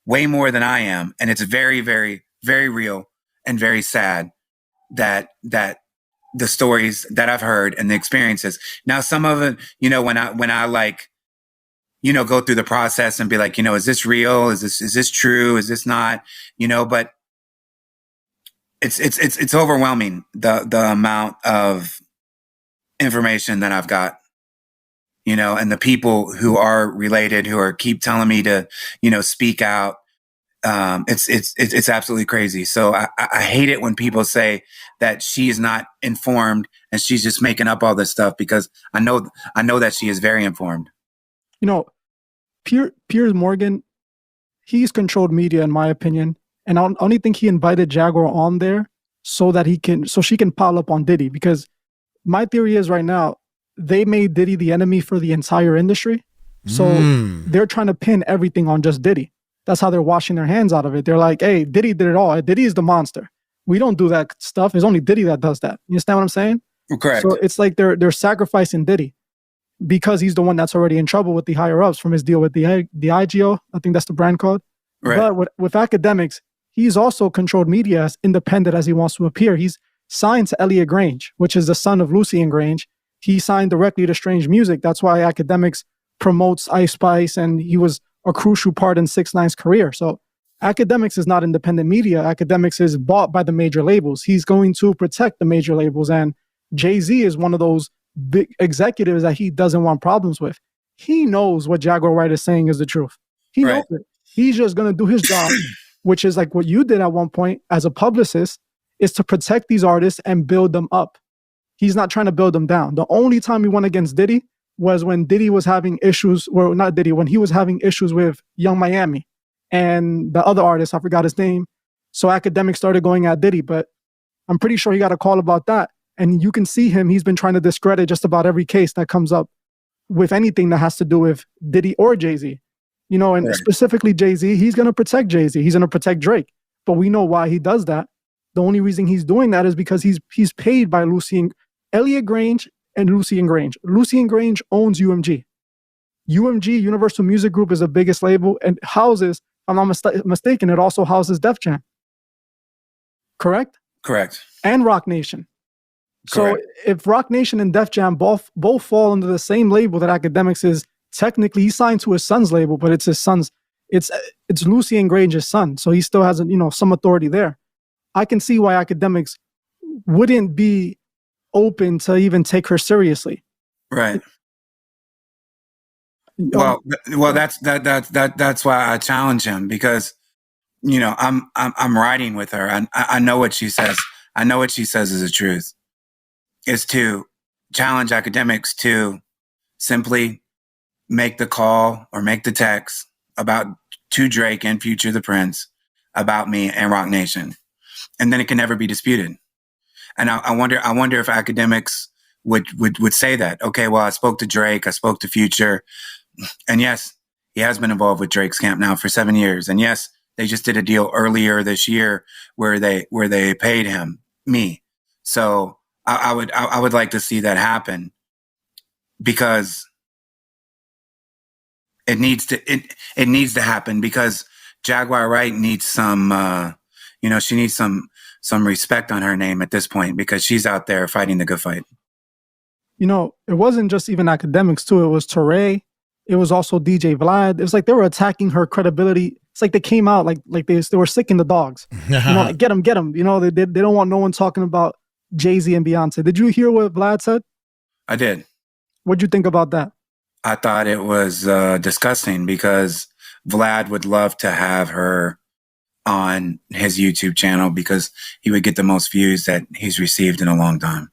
way more than I am. And it's very, very, very real and very sad that the stories that I've heard and the experiences. Now, some of it, when I like, go through the process and be like, is this real? Is this true? Is this not? But it's overwhelming, the amount of information that I've got, and the people who are related, who keep telling me to, speak out. It's absolutely crazy. So I hate it when people say that she is not informed and she's just making up all this stuff, because I know that she is very informed. You know, Piers Morgan, he's controlled media, in my opinion, and I only think he invited Jaguar on there so that she can pile up on Diddy. Because my theory is right now they made Diddy the enemy for the entire industry, so they're trying to pin everything on just Diddy. That's how they're washing their hands out of it. They're like, hey, Diddy did it all. Diddy is the monster. We don't do that stuff. It's only Diddy that does that. You understand what I'm saying? Correct. So it's like they're sacrificing Diddy because he's the one that's already in trouble with the higher ups from his deal with the IGO. I think that's the brand code. Right. But with academics, he's also controlled media as independent as he wants to appear. He's signed to Elliot Grange, which is the son of Lucy and Grange. He signed directly to Strange Music. That's why academics promotes Ice Spice, and he was a crucial part in 6ix9ine's career. So academics is not independent media. Academics is bought by the major labels. He's going to protect the major labels. And Jay-Z is one of those big executives that he doesn't want problems with. He knows what Jaguar Wright is saying is the truth. He knows it. He's just going to do his job, which is like what you did at one point as a publicist, is to protect these artists and build them up. He's not trying to build them down. The only time he went against Diddy was when Diddy was having issues, well, not Diddy, when he was having issues with Young Miami and the other artist, I forgot his name. So academics started going at Diddy, but I'm pretty sure he got a call about that. And you can see him, he's been trying to discredit just about every case that comes up with anything that has to do with Diddy or Jay-Z. You know, and specifically Jay-Z, he's going to protect Jay-Z. He's going to protect Drake. But we know why he does that. The only reason he's doing that is because he's paid by Elliot Grange and Lucy and Grange. Lucy and Grange owns UMG. UMG, Universal Music Group, is the biggest label and houses, if I'm not mistaken, it also houses Def Jam. Correct? Correct. And Rock Nation. So Correct. if Rock Nation and Def Jam both fall under the same label that academics is, technically he signed to his son's label, but it's his son's, it's Lucy and Grange's son. So he still has some authority there. I can see why academics wouldn't be open to even take her seriously. Right. Well, that's why I challenge him, because I'm riding with her. I know what she says. I know what she says is the truth. Is to challenge academics to simply make the call or make the text to Drake and Future the Prince about me and Rock Nation, and then it can never be disputed. And I wonder if academics would say that. Okay, well, I spoke to Drake, I spoke to Future, and yes, he has been involved with Drake's camp now for 7 years. And yes, they just did a deal earlier this year where they paid me. So I would like to see that happen, because it needs to happen, because Jaguar Wright needs some she needs some respect on her name at this point, because she's out there fighting the good fight. It wasn't just even academics too. It was Teray. It was also DJ Vlad. It was like they were attacking her credibility. It's like they came out like they were sick in the dogs. Like, get them. They don't want no one talking about Jay-Z and Beyonce. Did you hear what Vlad said? I did. What'd you think about that? I thought it was disgusting, because Vlad would love to have her on his YouTube channel, because he would get the most views that he's received in a long time.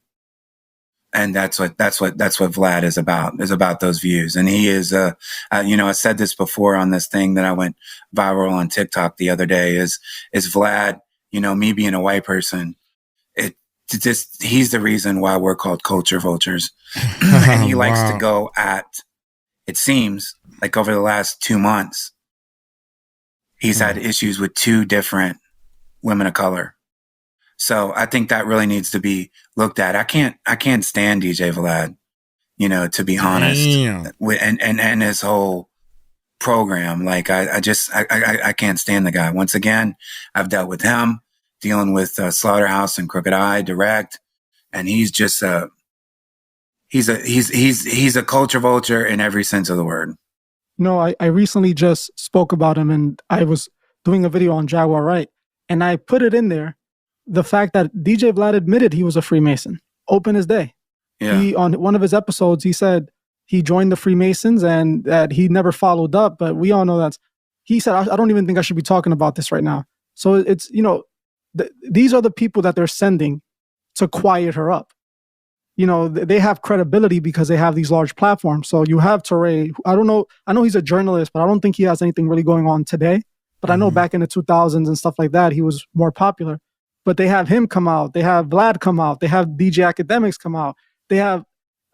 And that's what Vlad is about those views. And he is, I said this before on this thing that I went viral on TikTok the other day, is Vlad, me being a white person, he's the reason why we're called culture vultures. And he likes to go at, it seems like over the last 2 months, he's had issues with 2 different women of color. So I think that really needs to be looked at. I can't stand DJ Vlad, to be honest. And his whole program. Like I can't stand the guy. Once again, I've dealt with him, dealing with Slaughterhouse and Crooked Eye direct, and he's just he's a culture vulture in every sense of the word. I recently just spoke about him, and I was doing a video on Jaguar Wright, and I put it in there, the fact that DJ Vlad admitted he was a Freemason, open as day. Yeah. He, on one of his episodes, he said he joined the Freemasons and that he never followed up, but we all know he said, I don't even think I should be talking about this right now. So it's, these are the people that they're sending to quiet her up. They have credibility because they have these large platforms. So you have Touré. I don't know. I know he's a journalist, but I don't think he has anything really going on today. But I know back in the 2000s and stuff like that, he was more popular. But they have him come out. They have Vlad come out. They have DJ Academics come out. They have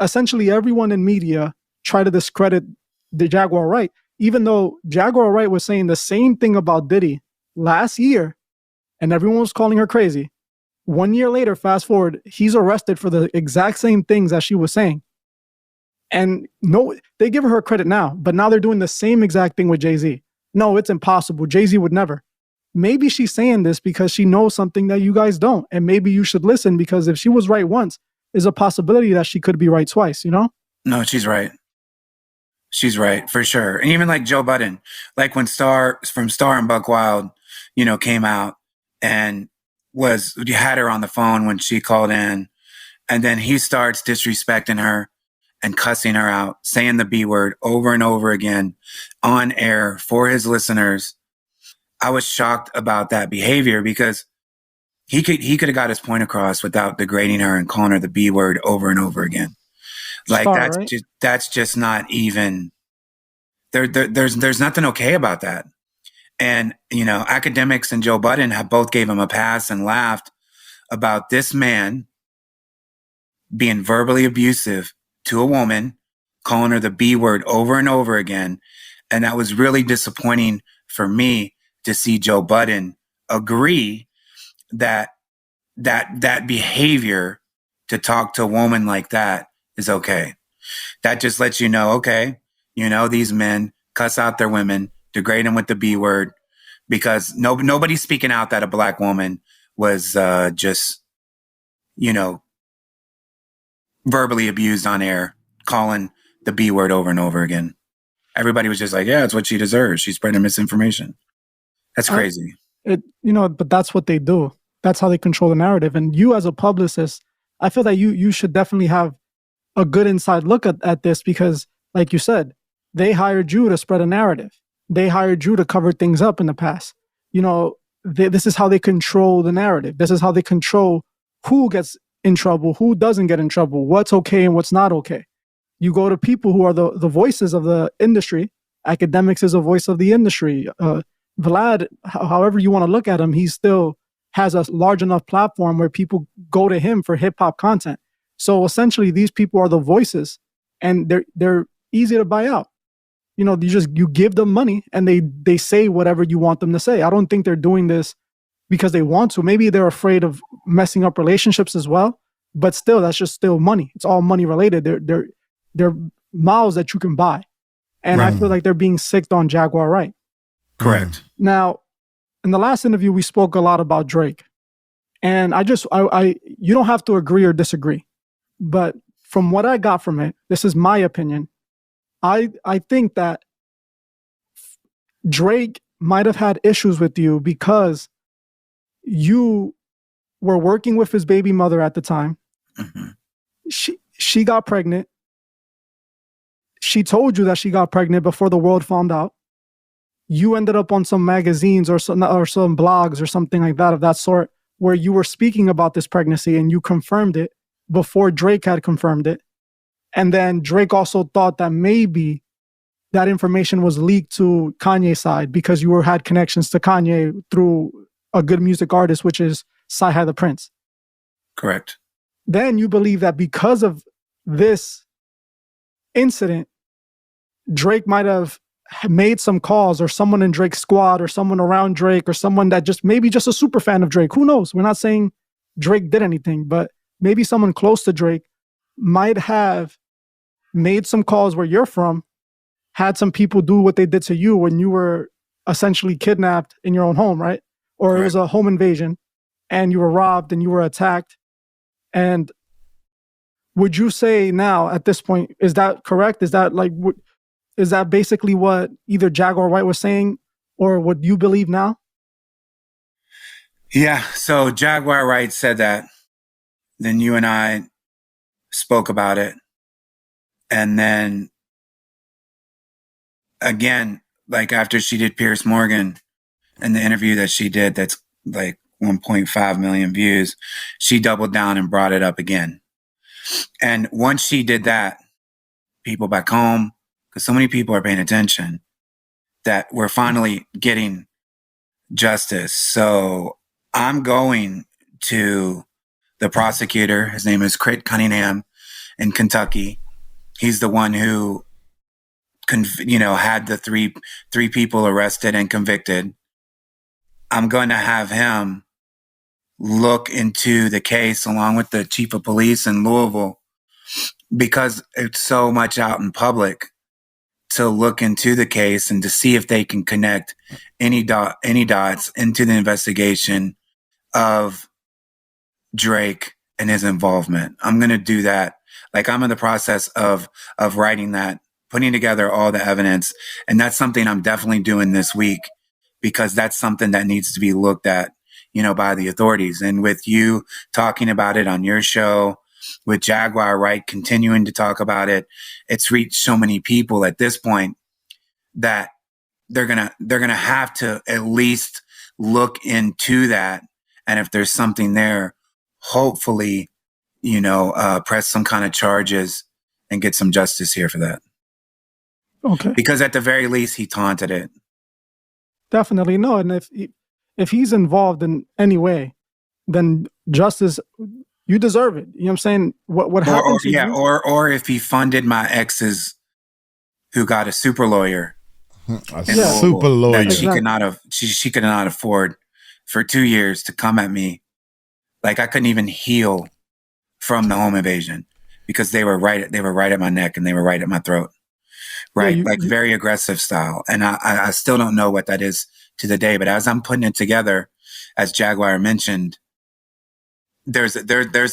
essentially everyone in media try to discredit the Jaguar Wright, even though Jaguar Wright was saying the same thing about Diddy last year, and everyone was calling her crazy. 1 year later, fast forward, he's arrested for the exact same things as she was saying. And no, they give her credit now, but now they're doing the same exact thing with Jay-Z. No, it's impossible. Jay-Z would never. Maybe she's saying this because she knows something that you guys don't. And maybe you should listen, because if she was right once, there's a possibility that she could be right twice, No, she's right. She's right, for sure. And even like Joe Budden, like when Star and Buck Wild, came out and had her on the phone when she called in, and then he starts disrespecting her and cussing her out, saying the B word over and over again on air for his listeners. I was shocked about that behavior, because he could have got his point across without degrading her and calling her the B word over and over again. Like that's just not even there's nothing okay about that. And Academics and Joe Budden have both gave him a pass and laughed about this man being verbally abusive to a woman, calling her the B word over and over again. And that was really disappointing for me to see Joe Budden agree that behavior, to talk to a woman like that, is okay. That just lets you know, okay, these men cuss out their women, degrade them with the B word, because nobody's speaking out that a black woman was just, verbally abused on air, calling the B word over and over again. Everybody was just like, yeah, it's what she deserves. She's spreading misinformation. That's crazy. But that's what they do. That's how they control the narrative. And you, as a publicist, I feel that you should definitely have a good inside look at this, because, like you said, they hired you to spread a narrative. They hired you to cover things up in the past. This is how they control the narrative. This is how they control who gets in trouble, who doesn't get in trouble, what's okay and what's not okay. You go to people who are the voices of the industry. Academics is a voice of the industry. Vlad, however you want to look at him, he still has a large enough platform where people go to him for hip hop content. So essentially, these people are the voices, and they're easy to buy out. You give them money and they say whatever you want them to say. I don't think they're doing this because they want to. Maybe they're afraid of messing up relationships as well, but still, that's just still money. It's all money related. They're mouths that you can buy. And right. I feel like they're being sicked on Jaguar Wright. Correct. Now, in the last interview, we spoke a lot about Drake. And you don't have to agree or disagree. But from what I got from it, this is my opinion. I think that Drake might have had issues with you because you were working with his baby mother at the time. Mm-hmm. She got pregnant. She told you that she got pregnant before the world found out. You ended up on some magazines or some blogs or something like that, of that sort, where you were speaking about this pregnancy and you confirmed it before Drake had confirmed it. And then Drake also thought that maybe that information was leaked to Kanye's side because you had connections to Kanye through a good music artist, which is Sci-Hi the Prince. Correct. Then you believe that because of this incident, Drake might have made some calls, or someone in Drake's squad, or someone around Drake, or someone that just maybe just a super fan of Drake. Who knows? We're not saying Drake did anything, but maybe someone close to Drake might have made some calls where you're from, had some people do what they did to you when you were essentially kidnapped in your own home, right? Or Correct. It was a home invasion and you were robbed and you were attacked. And would you say now at this point, is that correct? Is that basically what either Jaguar Wright was saying, or what you believe now? Yeah. So Jaguar Wright said that. Then you and I spoke about it. And then again, like after she did Pierce Morgan and the interview that she did, that's like 1.5 million views, she doubled down and brought it up again. And once she did that, people back home, because so many people are paying attention, that we're finally getting justice. So I'm going to the prosecutor. His name is Crit Cunningham in Kentucky. He's the one who, had the three people arrested and convicted. I'm going to have him look into the case along with the chief of police in Louisville, because it's so much out in public, to look into the case and to see if they can connect any dots into the investigation of Drake and his involvement. I'm going to do that. Like, I'm in the process of writing that, putting together all the evidence. And that's something I'm definitely doing this week, because that's something that needs to be looked at, by the authorities. And with you talking about it on your show, with Jaguar Wright continuing to talk about it, it's reached so many people at this point that they're gonna have to at least look into that. And if there's something there, hopefully, press some kind of charges and get some justice here for that. Okay. Because at the very least, he taunted it. Definitely no. And if he's involved in any way, then justice, you deserve it. You know what I'm saying? What happened to you? Or if he funded my exes who got a super lawyer. Super lawyer. That she could not afford for 2 years to come at me. Like, I couldn't even heal from the home invasion because they were right at my neck and they were right at my throat. Right. Yeah, very aggressive style. And I still don't know what that is to the day, but as I'm putting it together, as Jaguar mentioned, there's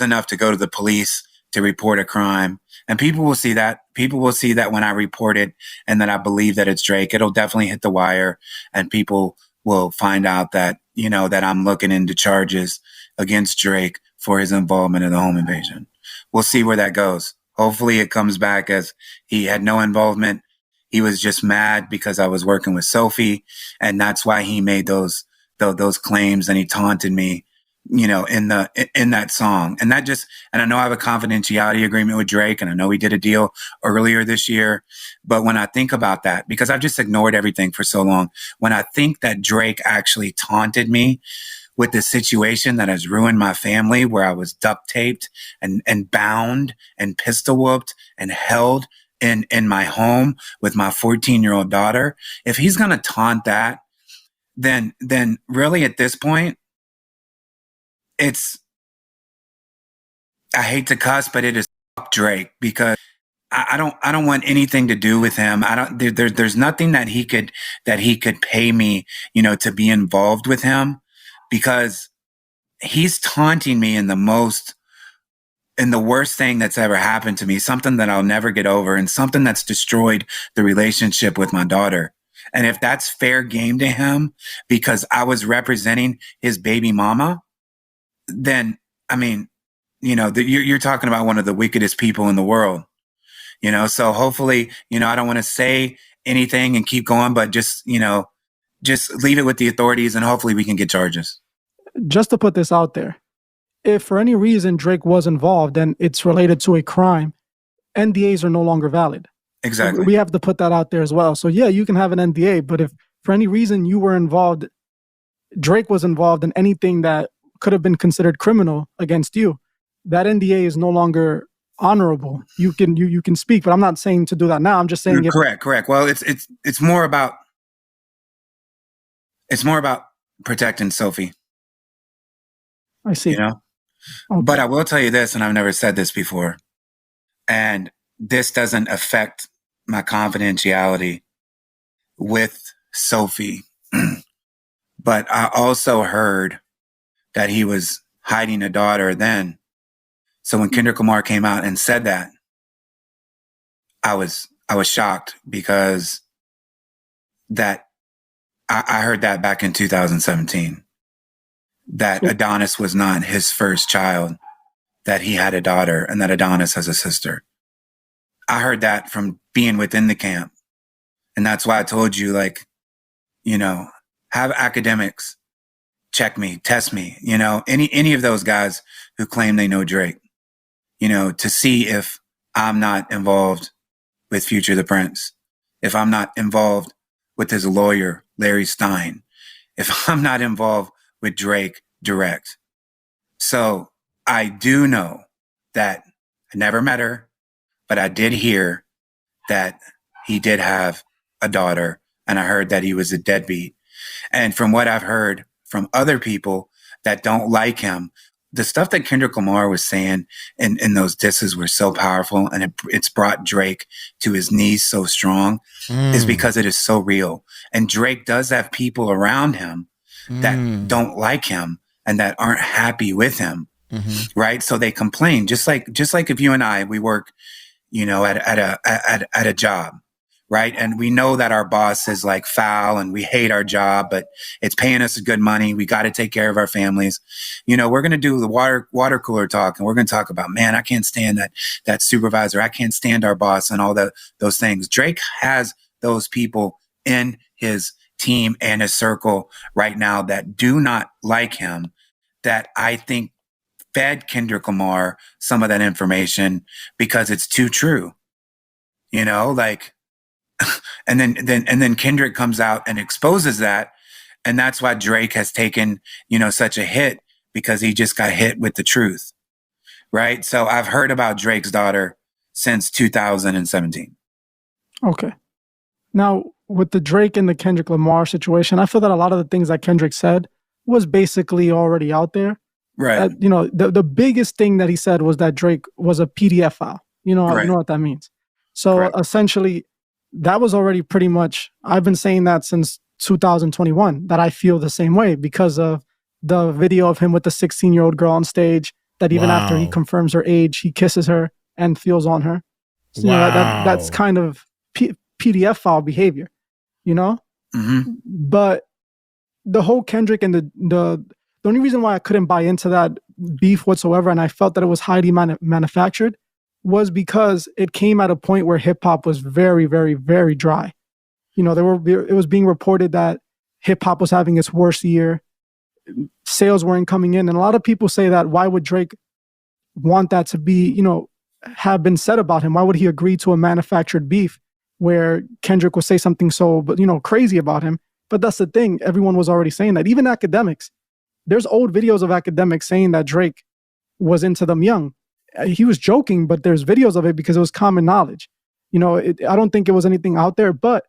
enough to go to the police to report a crime. And people will see that. People will see that when I report it and that I believe that it's Drake. It'll definitely hit the wire, and people will find out that, that I'm looking into charges against Drake for his involvement in the home invasion. We'll see where that goes. Hopefully it comes back as he had no involvement. He was just mad because I was working with Sophie, and that's why he made those claims, and he taunted me, in that song. And I know I have a confidentiality agreement with Drake, and I know we did a deal earlier this year. But when I think about that, because I've just ignored everything for so long, when I think that Drake actually taunted me with the situation that has ruined my family, where I was duct taped and bound and pistol whooped and held in my home with my 14-year-old daughter, if he's going to taunt that, then really at this point, I hate to cuss, but it is Drake, because I don't want anything to do with him. There's nothing that he could pay me, to be involved with him, because he's taunting me in the worst thing that's ever happened to me, something that I'll never get over, and something that's destroyed the relationship with my daughter. And if that's fair game to him because I was representing his baby mama, then, I mean, you're talking about one of the wickedest people in the world, so hopefully, I don't want to say anything and keep going, but just leave it with the authorities, and hopefully we can get charges. Just to put this out there, if for any reason Drake was involved and it's related to a crime, NDAs are no longer valid. Exactly. We have to put that out there as well. So yeah, you can have an NDA, but if for any reason you were involved, Drake was involved in anything that could have been considered criminal against you, that NDA is no longer honorable. You can speak, but I'm not saying to do that now. I'm just saying correct. Well, it's more about protecting Sophie. I see. Okay. But I will tell you this, and I've never said this before, and this doesn't affect my confidentiality with Sophie, but I also heard that he was hiding a daughter then. So when Kendrick Lamar came out and said that, I was shocked, because that I heard that back in 2017, that Adonis was not his first child, that he had a daughter, and that Adonis has a sister. I heard that from being within the camp. And that's why I told you, like, you know, have academics check me, test me, you know, any of those guys who claim they know Drake, you know, to see if I'm not involved with Future the Prince, if I'm not involved with his lawyer, Larry Stein, if I'm not involved with Drake direct. So I do know that I never met her, but I did hear that he did have a daughter, and I heard that he was a deadbeat. And from what I've heard from other people that don't like him, the stuff that Kendrick Lamar was saying in those disses were so powerful, and it's brought Drake to his knees so strong, is because it is so real. And Drake does have people around him that don't like him and that aren't happy with him, right? So they complain, just like if you and I, we work, you know, at a job, right? And we know that our boss is like foul and we hate our job, but it's paying us good money. We got to take care of our families. You know, we're going to do the water cooler talk, and we're going to talk about, man, I can't stand that supervisor. I can't stand our boss and all those things. Drake has those people in his team and his circle right now that do not like him, that I think fed Kendrick Lamar some of that information because it's too true, you know, like, and then Kendrick comes out and exposes that. And that's why Drake has taken, you know, such a hit, because he just got hit with the truth. Right. So I've heard about Drake's daughter since 2017. Okay. Now, with the Drake and the Kendrick Lamar situation, I feel that a lot of the things that Kendrick said was basically already out there. Right. You know, the biggest thing that he said was that Drake was a PDF file. You know, Right. you know what that means. So Correct. essentially, that was already pretty much, I've been saying that since 2021, that I feel the same way because of the video of him with the 16-year-old girl on stage, that even after he Wow. confirms her age, he kisses her and feels on her. So, you know, that's Wow. kind of PDF file behavior, you know? But the whole Kendrick and the only reason why I couldn't buy into that beef whatsoever, and I felt that it was highly manufactured, was because it came at a point where hip hop was very, very, very dry. You know, it was being reported that hip hop was having its worst year. Sales weren't coming in. And a lot of people say that, why would Drake want that to be, you know, have been said about him? Why would he agree to a manufactured beef where Kendrick would say something so, you know, crazy about him? But that's the thing. Everyone was already saying that. Even academics. There's old videos of academics saying that Drake was into them young. He was joking, but there's videos of it because it was common knowledge. You know, I don't think it was anything out there, but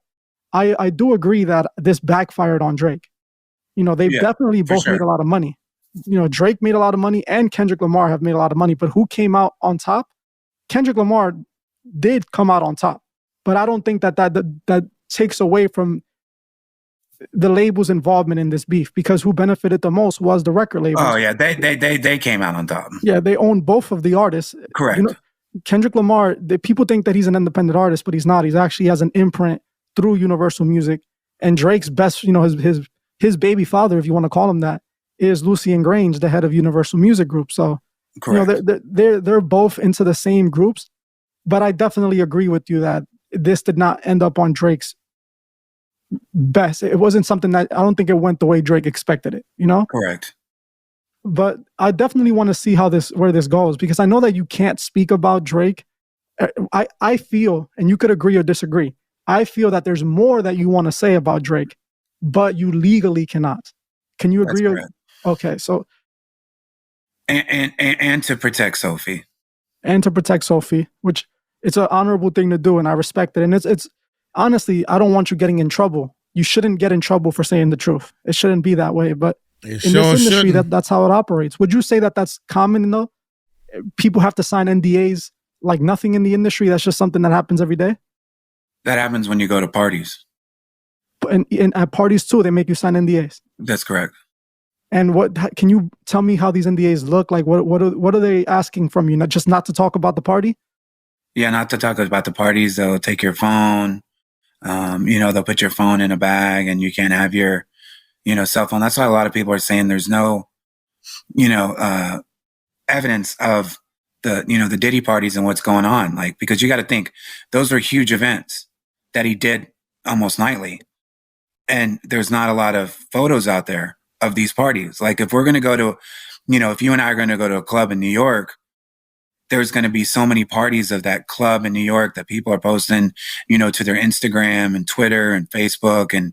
I do agree that this backfired on Drake. You know, they've definitely both made a lot of money. You know, Drake made a lot of money and Kendrick Lamar have made a lot of money, but who came out on top? Kendrick Lamar did come out on top, but I don't think that takes away from the label's involvement in this beef, because who benefited the most was the record labels. Oh yeah, they came out on top. Yeah, they own both of the artists. Correct. You know, Kendrick Lamar, people think that he's an independent artist, but he's not. He's actually has an imprint through Universal Music. And Drake's best, you know, his baby father, if you want to call him that, is Lucien Grange, the head of Universal Music Group. So, correct. You know, they're both into the same groups. But I definitely agree with you that this did not end up on Drake's best. It wasn't something that, I don't think it went the way Drake expected it, you know? Correct. But I definitely want to see where this goes, because I know that you can't speak about Drake. I feel, and you could agree or disagree, I feel that there's more that you want to say about Drake, but you legally cannot. Can you agree? Okay, so and to protect Sophie. And to protect Sophie, which it's an honorable thing to do, and I respect it. And it's honestly, I don't want you getting in trouble. You shouldn't get in trouble for saying the truth. It shouldn't be that way. But in this industry, that's how it operates. Would you say that that's common though? People have to sign NDAs like nothing in the industry. That's just something that happens every day. That happens when you go to parties. And at parties too, they make you sign NDAs. That's correct. And can you tell me how these NDAs look like? What are they asking from you? Not to talk about the party? Yeah, not to talk about the parties. They'll take your phone. You know, they'll put your phone in a bag, and you can't have your, you know, cell phone. That's why a lot of people are saying there's no, you know, evidence of the, you know, the Diddy parties and what's going on. Like, because you got to think those are huge events that he did almost nightly. And there's not a lot of photos out there of these parties. Like if we're going to go to, if you and I are going to go to a club in New York, there's going to be so many parties of that club in New York that people are posting, to their Instagram and Twitter and Facebook. And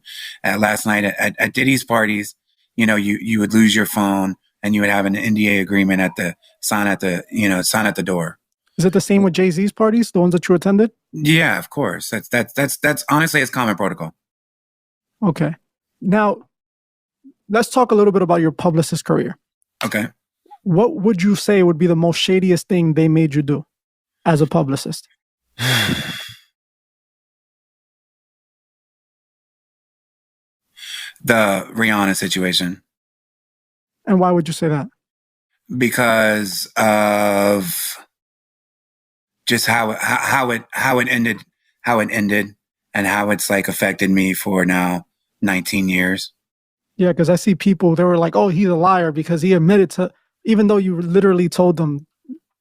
last night at Diddy's parties, you would lose your phone and you would have an NDA agreement sign at the door. Is it the same with Jay-Z's parties, the ones that you attended? Yeah, of course. That's honestly, it's common protocol. Okay. Now, let's talk a little bit about your publicist career. Okay. What would you say would be the most shadiest thing they made you do as a publicist? The Rihanna situation. And why would you say that? Because of just how it ended, and how it's like affected me for now 19 years. Yeah, because I see people, they were like, oh, he's a liar because he admitted to, even though you literally told them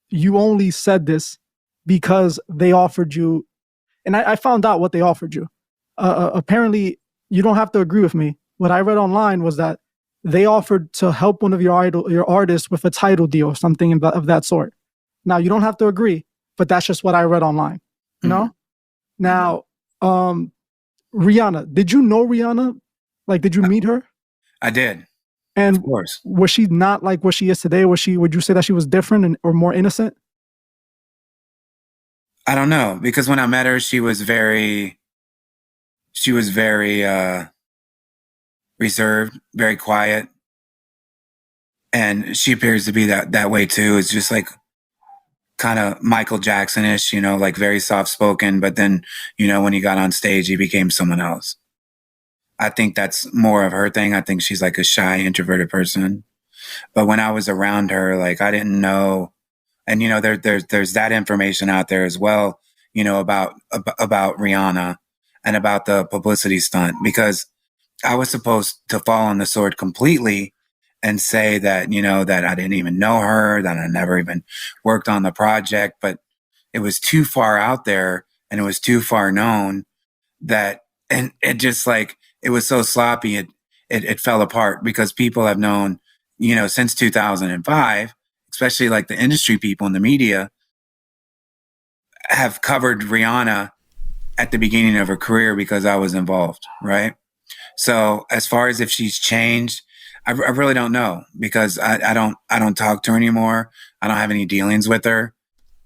you only said this because they offered you, and I found out what they offered you. Apparently, you don't have to agree with me. What I read online was that they offered to help one of your artists with a title deal, something of that sort. Now, you don't have to agree, but that's just what I read online, you know? Now, Rihanna, did you know Rihanna? Like, did you meet her? I did. And of course. Was she not like what she is today? Would you say that she was different or more innocent? I don't know, because when I met her, she was very reserved, very quiet. And she appears to be that way too. It's just like kind of Michael Jackson-ish, like very soft-spoken. But then, when he got on stage, he became someone else. I think that's more of her thing. I think she's like a shy, introverted person. But when I was around her, like I didn't know, and there's that information out there as well, about Rihanna and about the publicity stunt, because I was supposed to fall on the sword completely and say that, that I didn't even know her, that I never even worked on the project, but it was too far out there and it was too far known that, and it just like, it was so sloppy, it fell apart, because people have known, since 2005, especially like the industry people in the media have covered Rihanna at the beginning of her career because I was involved. Right. So as far as if she's changed, I really don't know, because I don't talk to her anymore. I don't have any dealings with her.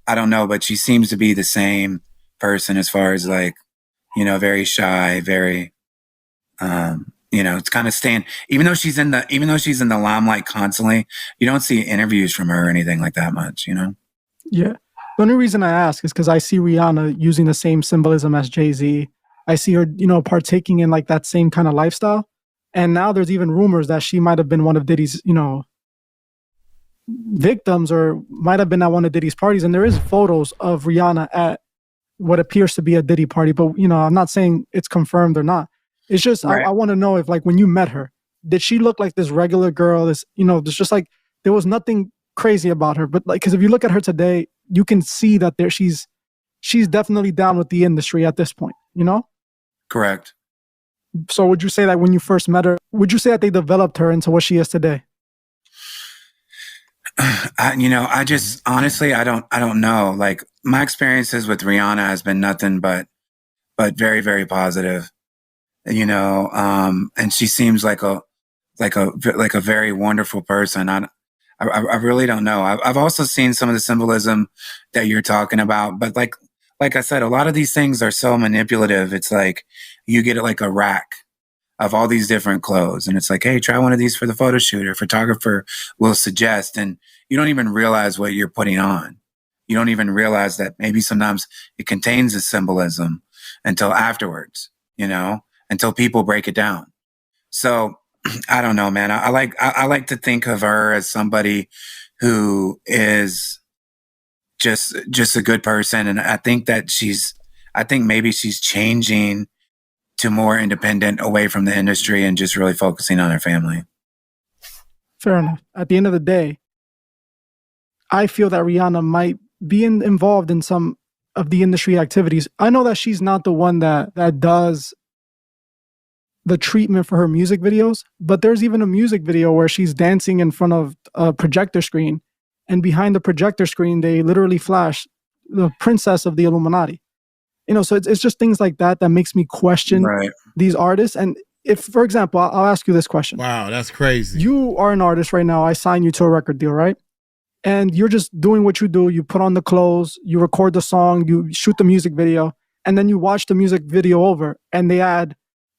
I don't know, but she seems to be the same person as far as like, very shy, very, it's kind of staying, even though she's in the limelight constantly, you don't see interviews from her or anything like that much, Yeah. The only reason I ask is because I see Rihanna using the same symbolism as Jay-Z. I see her, partaking in like that same kind of lifestyle. And now there's even rumors that she might have been one of Diddy's, victims, or might have been at one of Diddy's parties. And there is photos of Rihanna at what appears to be a Diddy party. But, I'm not saying it's confirmed or not. It's just, right. I want to know if, like, when you met her, did she look like this regular girl? This, there's just like, there was nothing crazy about her. But like, because if you look at her today, you can see that she's definitely down with the industry at this point, Correct. So would you say that when you first met her, would you say that they developed her into what she is today? I just honestly, I don't know. Like my experiences with Rihanna has been nothing but very, very positive. And she seems like a very wonderful person. I really don't know. I've also seen some of the symbolism that you're talking about, but like I said, a lot of these things are so manipulative. It's like you get like a rack of all these different clothes, and it's like, hey, try one of these for the photo shoot, or photographer will suggest, and you don't even realize what you're putting on. You don't even realize that maybe sometimes it contains a symbolism until afterwards, until people break it down. So I don't know, man. I like to think of her as somebody who is just a good person. And I think that maybe she's changing to more independent, away from the industry, and just really focusing on her family. Fair enough. At the end of the day, I feel that Rihanna might be involved in some of the industry activities. I know that she's not the one that does the treatment for her music videos, but there's even a music video where she's dancing in front of a projector screen, and behind the projector screen, they literally flash the princess of the Illuminati. So it's just things like that that makes me question these artists. And if, for example, I'll ask you this question. Wow, that's crazy. You are an artist right now. I sign you to a record deal, right? And you're just doing what you do. You put on the clothes, you record the song, you shoot the music video, and then you watch the music video over and they add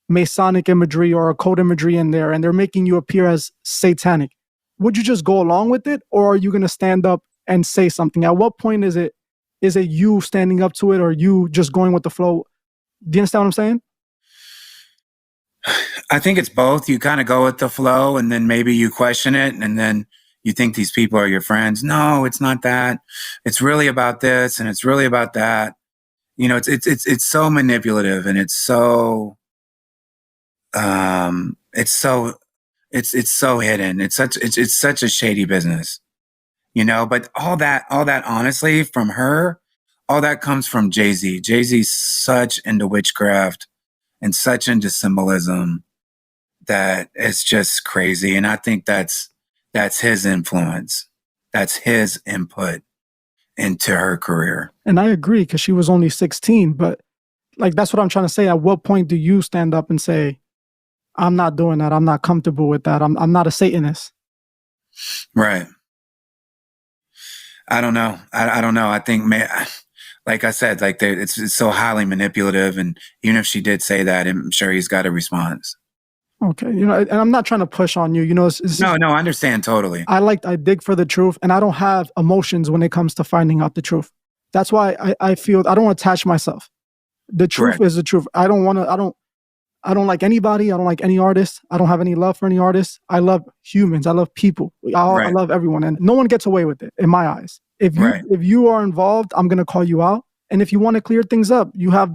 Masonic imagery or occult imagery in there, and they're making you appear as satanic. Would you just go along with it, or are you going to stand up and say something? At what point is it you standing up to it, or you just going with the flow? Do you understand what I'm saying? I think it's both. You kind of go with the flow, and then maybe you question it, and then you think these people are your friends. No, it's not that. It's really about this, and it's really about that. It's so manipulative, and it's so hidden. It's such a shady business, but all that honestly from her, all that comes from Jay-Z. Jay-Z's such into witchcraft and such into symbolism that it's just crazy. And I think that's his influence. That's his input into her career. And I agree, because she was only 16, but like, that's what I'm trying to say. At what point do you stand up and say, I'm not doing that. I'm not comfortable with that. I'm not a Satanist. Right. I don't know. I don't know. I think, like I said, like it's so highly manipulative. And even if she did say that, I'm sure he's got a response. Okay. And I'm not trying to push on you. No, I understand totally. I dig for the truth, and I don't have emotions when it comes to finding out the truth. That's why I feel I don't attach myself. The truth is the truth. I don't like anybody. I don't like any artist. I don't have any love for any artist. I love humans. I love people. I love everyone. And no one gets away with it in my eyes. If you are involved, I'm going to call you out. And if you want to clear things up, you have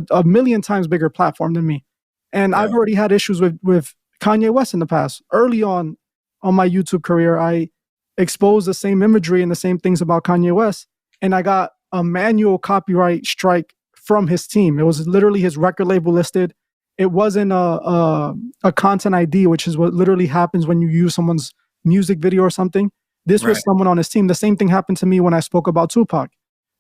a million times bigger platform than me. And I've already had issues with Kanye West in the past. Early on my YouTube career, I exposed the same imagery and the same things about Kanye West. And I got a manual copyright strike from his team. It was literally his record label listed. It wasn't a content ID, which is what literally happens when you use someone's music video or something. This was someone on his team. The same thing happened to me when I spoke about Tupac.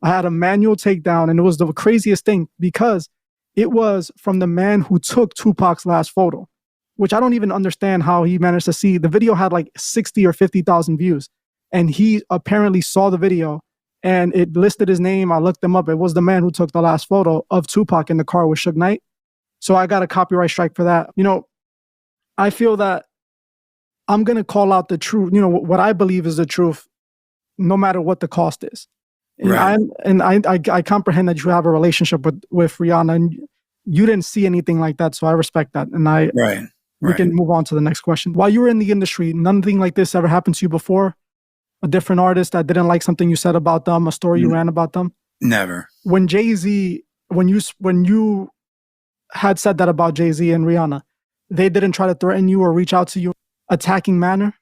I had a manual takedown, and it was the craziest thing because it was from the man who took Tupac's last photo, which I don't even understand how he managed to see. The video had like 60 or 50,000 views, and he apparently saw the video and it listed his name. I looked him up. It was the man who took the last photo of Tupac in the car with Suge Knight. So I got a copyright strike for that. I feel that I'm going to call out the truth, what I believe is the truth, no matter what the cost is. And I comprehend that you have a relationship with Rihanna, and you didn't see anything like that. So I respect that. And we can move on to the next question. While you were in the industry, nothing like this ever happened to you before? A different artist that didn't like something you said about them, a story you ran about them? Never. When Jay-Z, when you had said that about Jay-Z and Rihanna, they didn't try to threaten you or reach out to you attacking manner?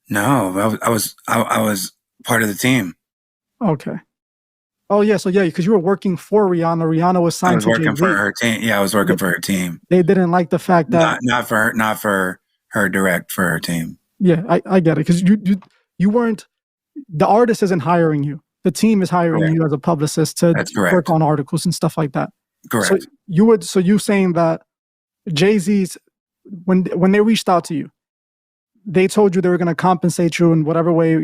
No, I was part of the team. Okay. Oh yeah, so because you were working for Rihanna. Rihanna was signed to Jay-Z. I was working for her team. Yeah, I was working for her team. They didn't like the fact that not for her direct, for her team. Yeah, I get it, because you weren't, the artist isn't hiring you. The team is hiring you as a publicist to work on articles and stuff like that. Correct. So you saying that Jay-Z's, when they reached out to you, they told you they were going to compensate you in whatever way,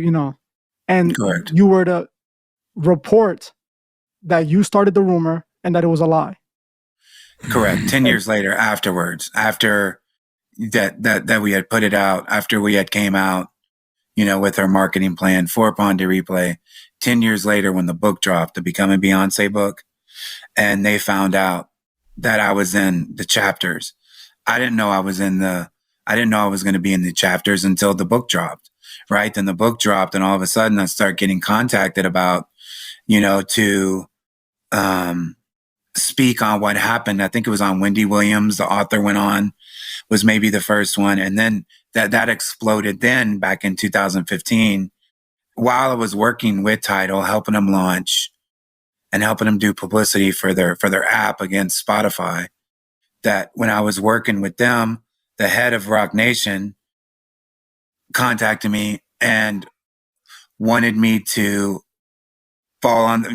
and correct. You were to report that you started the rumor and that it was a lie. Correct. 10 years later, afterwards, after that we had put it out, after we had came out, with our marketing plan for Pond to Replay, 10 years later when the book dropped, the Becoming Beyoncé book, and they found out that I was in the chapters. I didn't know I was going to be in the chapters until the book dropped, right? Then the book dropped, and all of a sudden I start getting contacted about, to speak on what happened. I think it was on Wendy Williams. The author went on, was maybe the first one. And then that exploded then back in 2015 while I was working with Tidal, helping them launch and helping them do publicity for their app against Spotify. that when I was working with them, the head of Rock Nation contacted me and wanted me to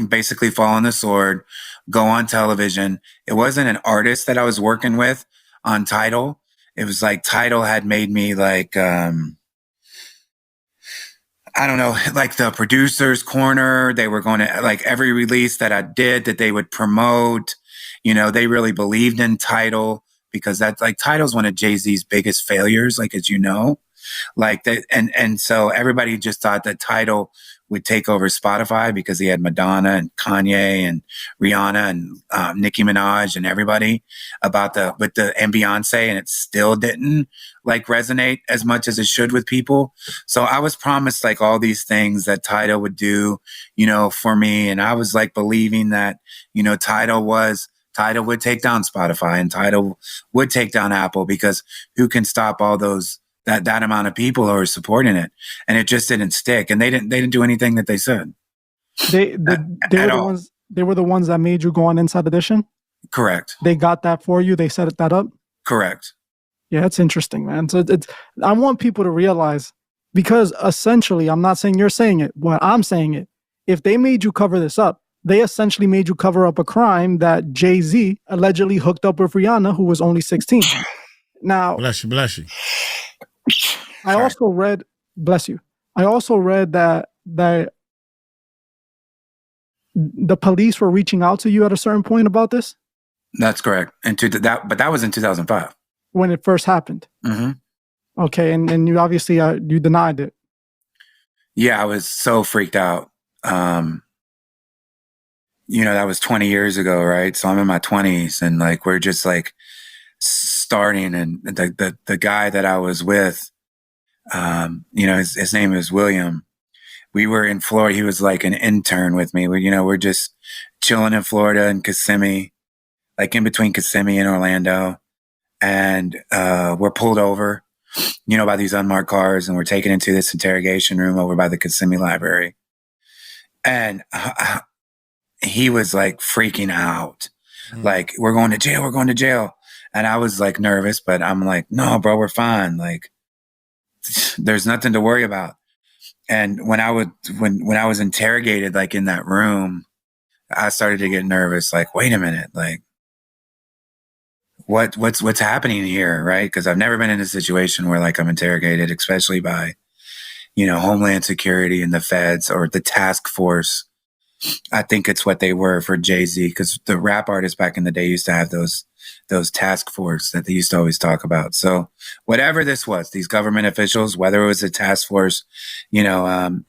basically fall on the sword, go on television. It wasn't an artist that I was working with on Tidal. It was like Tidal had made me like, I don't know, like the producer's corner. They were going to, like, every release that I did that they would promote, you know, they really believed in Tidal, because that's like, Tidal's one of Jay-Z's biggest failures, like, as you know, like that. And so everybody just thought that Tidal would take over Spotify because he had Madonna and Kanye and Rihanna and Nicki Minaj and everybody and Beyonce, and it still didn't like resonate as much as it should with people. So I was promised like all these things that Tidal would do, you know, for me. And I was like believing that, you know, Tidal would take down Spotify and Tidal would take down Apple, because who can stop all those, that amount of people who are supporting it? And it just didn't stick. And they didn't do anything that they said. They were the ones that made you go on Inside Edition? Correct. They got that for you? They set that up? Correct. Yeah, it's interesting, man. So I want people to realize, because essentially, I'm not saying you're saying it, but I'm saying it. If they made you cover this up, they essentially made you cover up a crime that Jay-Z allegedly hooked up with Rihanna, who was only 16. Now, bless you. I also read, bless you. I also read that the police were reaching out to you at a certain point about this. That's correct. But that was in 2005 when it first happened. Mm-hmm. Okay, and you obviously you denied it. Yeah, I was so freaked out. You know, that was 20 years ago, right? So I'm in my 20s, and like we're just like starting, and the guy that I was with, you know, his name is William. We were in Florida. He was like an intern with me. We're just chilling in Florida and Kissimmee, like in between Kissimmee and Orlando. And we're pulled over, you know, by these unmarked cars, and we're taken into this interrogation room over by the Kissimmee Library. And he was like freaking out, like, we're going to jail. And I was like nervous, but I'm like, no, bro, we're fine. Like, there's nothing to worry about. And when I was interrogated, like in that room, I started to get nervous. Like, wait a minute, like, what's happening here, right? Because I've never been in a situation where like I'm interrogated, especially by, you know, Homeland Security and the feds or the task force. I think it's what they were for Jay-Z, because the rap artists back in the day used to have those task force that they used to always talk about. So whatever this was, these government officials, whether it was a task force, you know,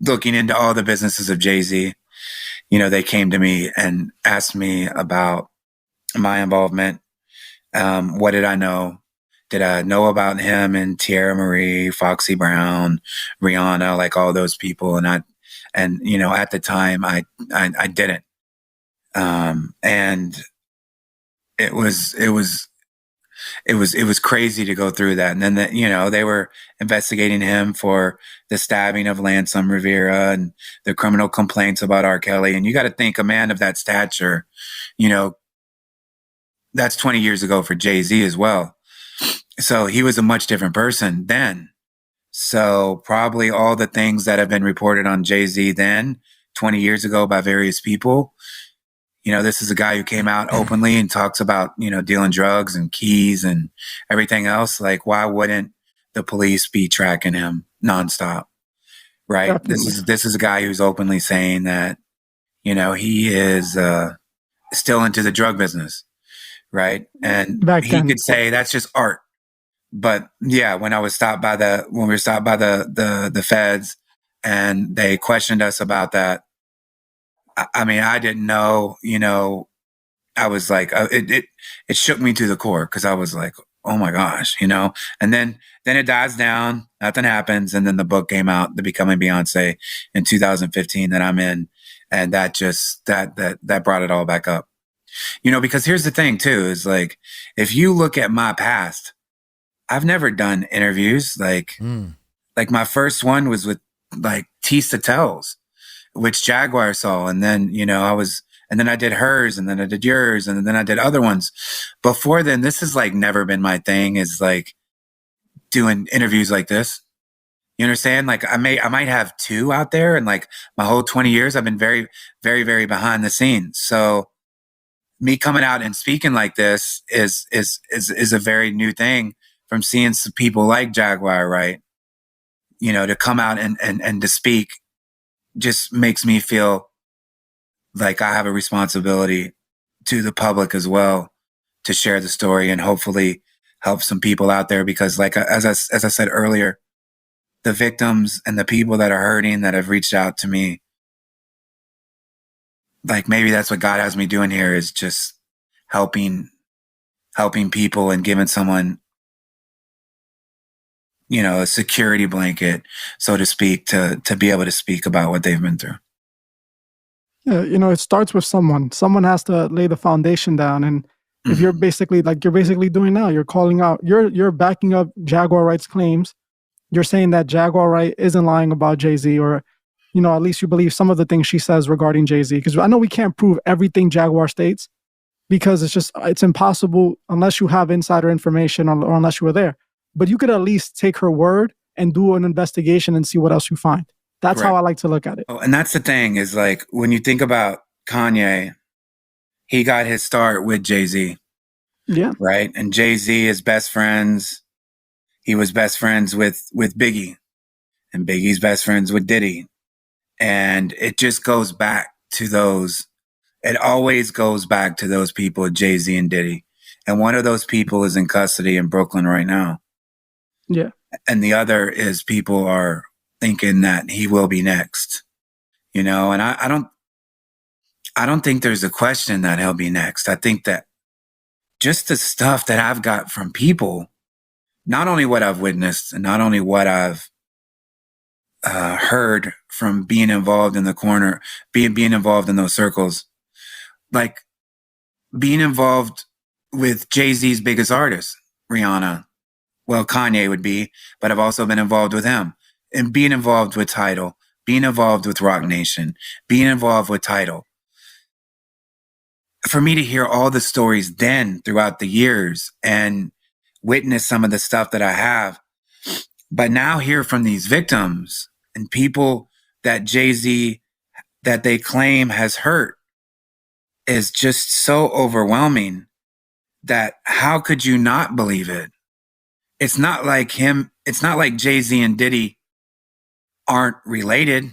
looking into all the businesses of Jay-Z, you know, they came to me and asked me about my involvement. What did I know? Did I know about him and Tierra Marie, Foxy Brown, Rihanna, like all those people? And you know, at the time I didn't. And it was crazy to go through that. And then you know, they were investigating him for the stabbing of Lansom Rivera and the criminal complaints about R. Kelly. And you got to think, a man of that stature, you know, that's 20 years ago for Jay-Z as well. So he was a much different person then. So probably all the things that have been reported on Jay-Z then, 20 years ago, by various people, you know, this is a guy who came out openly and talks about, you know, dealing drugs and keys and everything else. Like, why wouldn't the police be tracking him nonstop? Right. Definitely. This is a guy who's openly saying that, you know, he is still into the drug business. Right. And he could say that's just art. But yeah, when we were stopped by the feds and they questioned us about that, I mean, I didn't know, you know, I was like, it shook me to the core, because I was like, oh my gosh, you know. And then it dies down, nothing happens, and then the book came out, The Becoming Beyoncé, in 2015 that I'm in, and that just that brought it all back up. You know, because here's the thing too, is like, if you look at my past, I've never done interviews. Like my first one was with like Tista Tells, which Jaguar saw. And then, you know, And then I did hers, and then I did yours, and then I did other ones. Before then, this has like never been my thing, is like doing interviews like this. You understand? Like I might have 2 out there, and like my whole 20 years, I've been very, very, very behind the scenes. So me coming out and speaking like this is a very new thing from seeing some people like Jaguar, right? You know, to come out and to speak just makes me feel like I have a responsibility to the public as well to share the story and hopefully help some people out there, because like as I said earlier, the victims and the people that are hurting that have reached out to me, like maybe that's what God has me doing here, is just helping people and giving someone, you know, a security blanket, so to speak, to be able to speak about what they've been through. Yeah, you know, it starts with someone. Someone has to lay the foundation down. And if you're basically like you're basically doing now, you're calling out, you're backing up Jaguar Wright's claims. You're saying that Jaguar Wright isn't lying about Jay-Z, or, you know, at least you believe some of the things she says regarding Jay-Z. Because I know we can't prove everything Jaguar states, because it's impossible unless you have insider information, or unless you were there. But you could at least take her word and do an investigation and see what else you find. That's how I like to look at it. Oh, and that's the thing, is like when you think about Kanye, he got his start with Jay-Z. Yeah. Right. And Jay-Z is best friends. He was best friends with Biggie, and Biggie's best friends with Diddy. And it just goes back to those. It always goes back to those people, Jay-Z and Diddy. And one of those people is in custody in Brooklyn right now. Yeah. And the other is people are thinking that he will be next, you know, and I don't think there's a question that he'll be next. I think that just the stuff that I've got from people, not only what I've witnessed and not only what I've heard from being involved in the corner, being involved in those circles, like being involved with Jay-Z's biggest artist, Rihanna. Well, Kanye would be, but I've also been involved with him. And being involved with Tidal, being involved with Rock Nation, being involved with Tidal. For me to hear all the stories then throughout the years and witness some of the stuff that I have, but now hear from these victims and people that Jay-Z, that they claim has hurt, is just so overwhelming that how could you not believe it? It's not like Jay-Z and Diddy aren't related.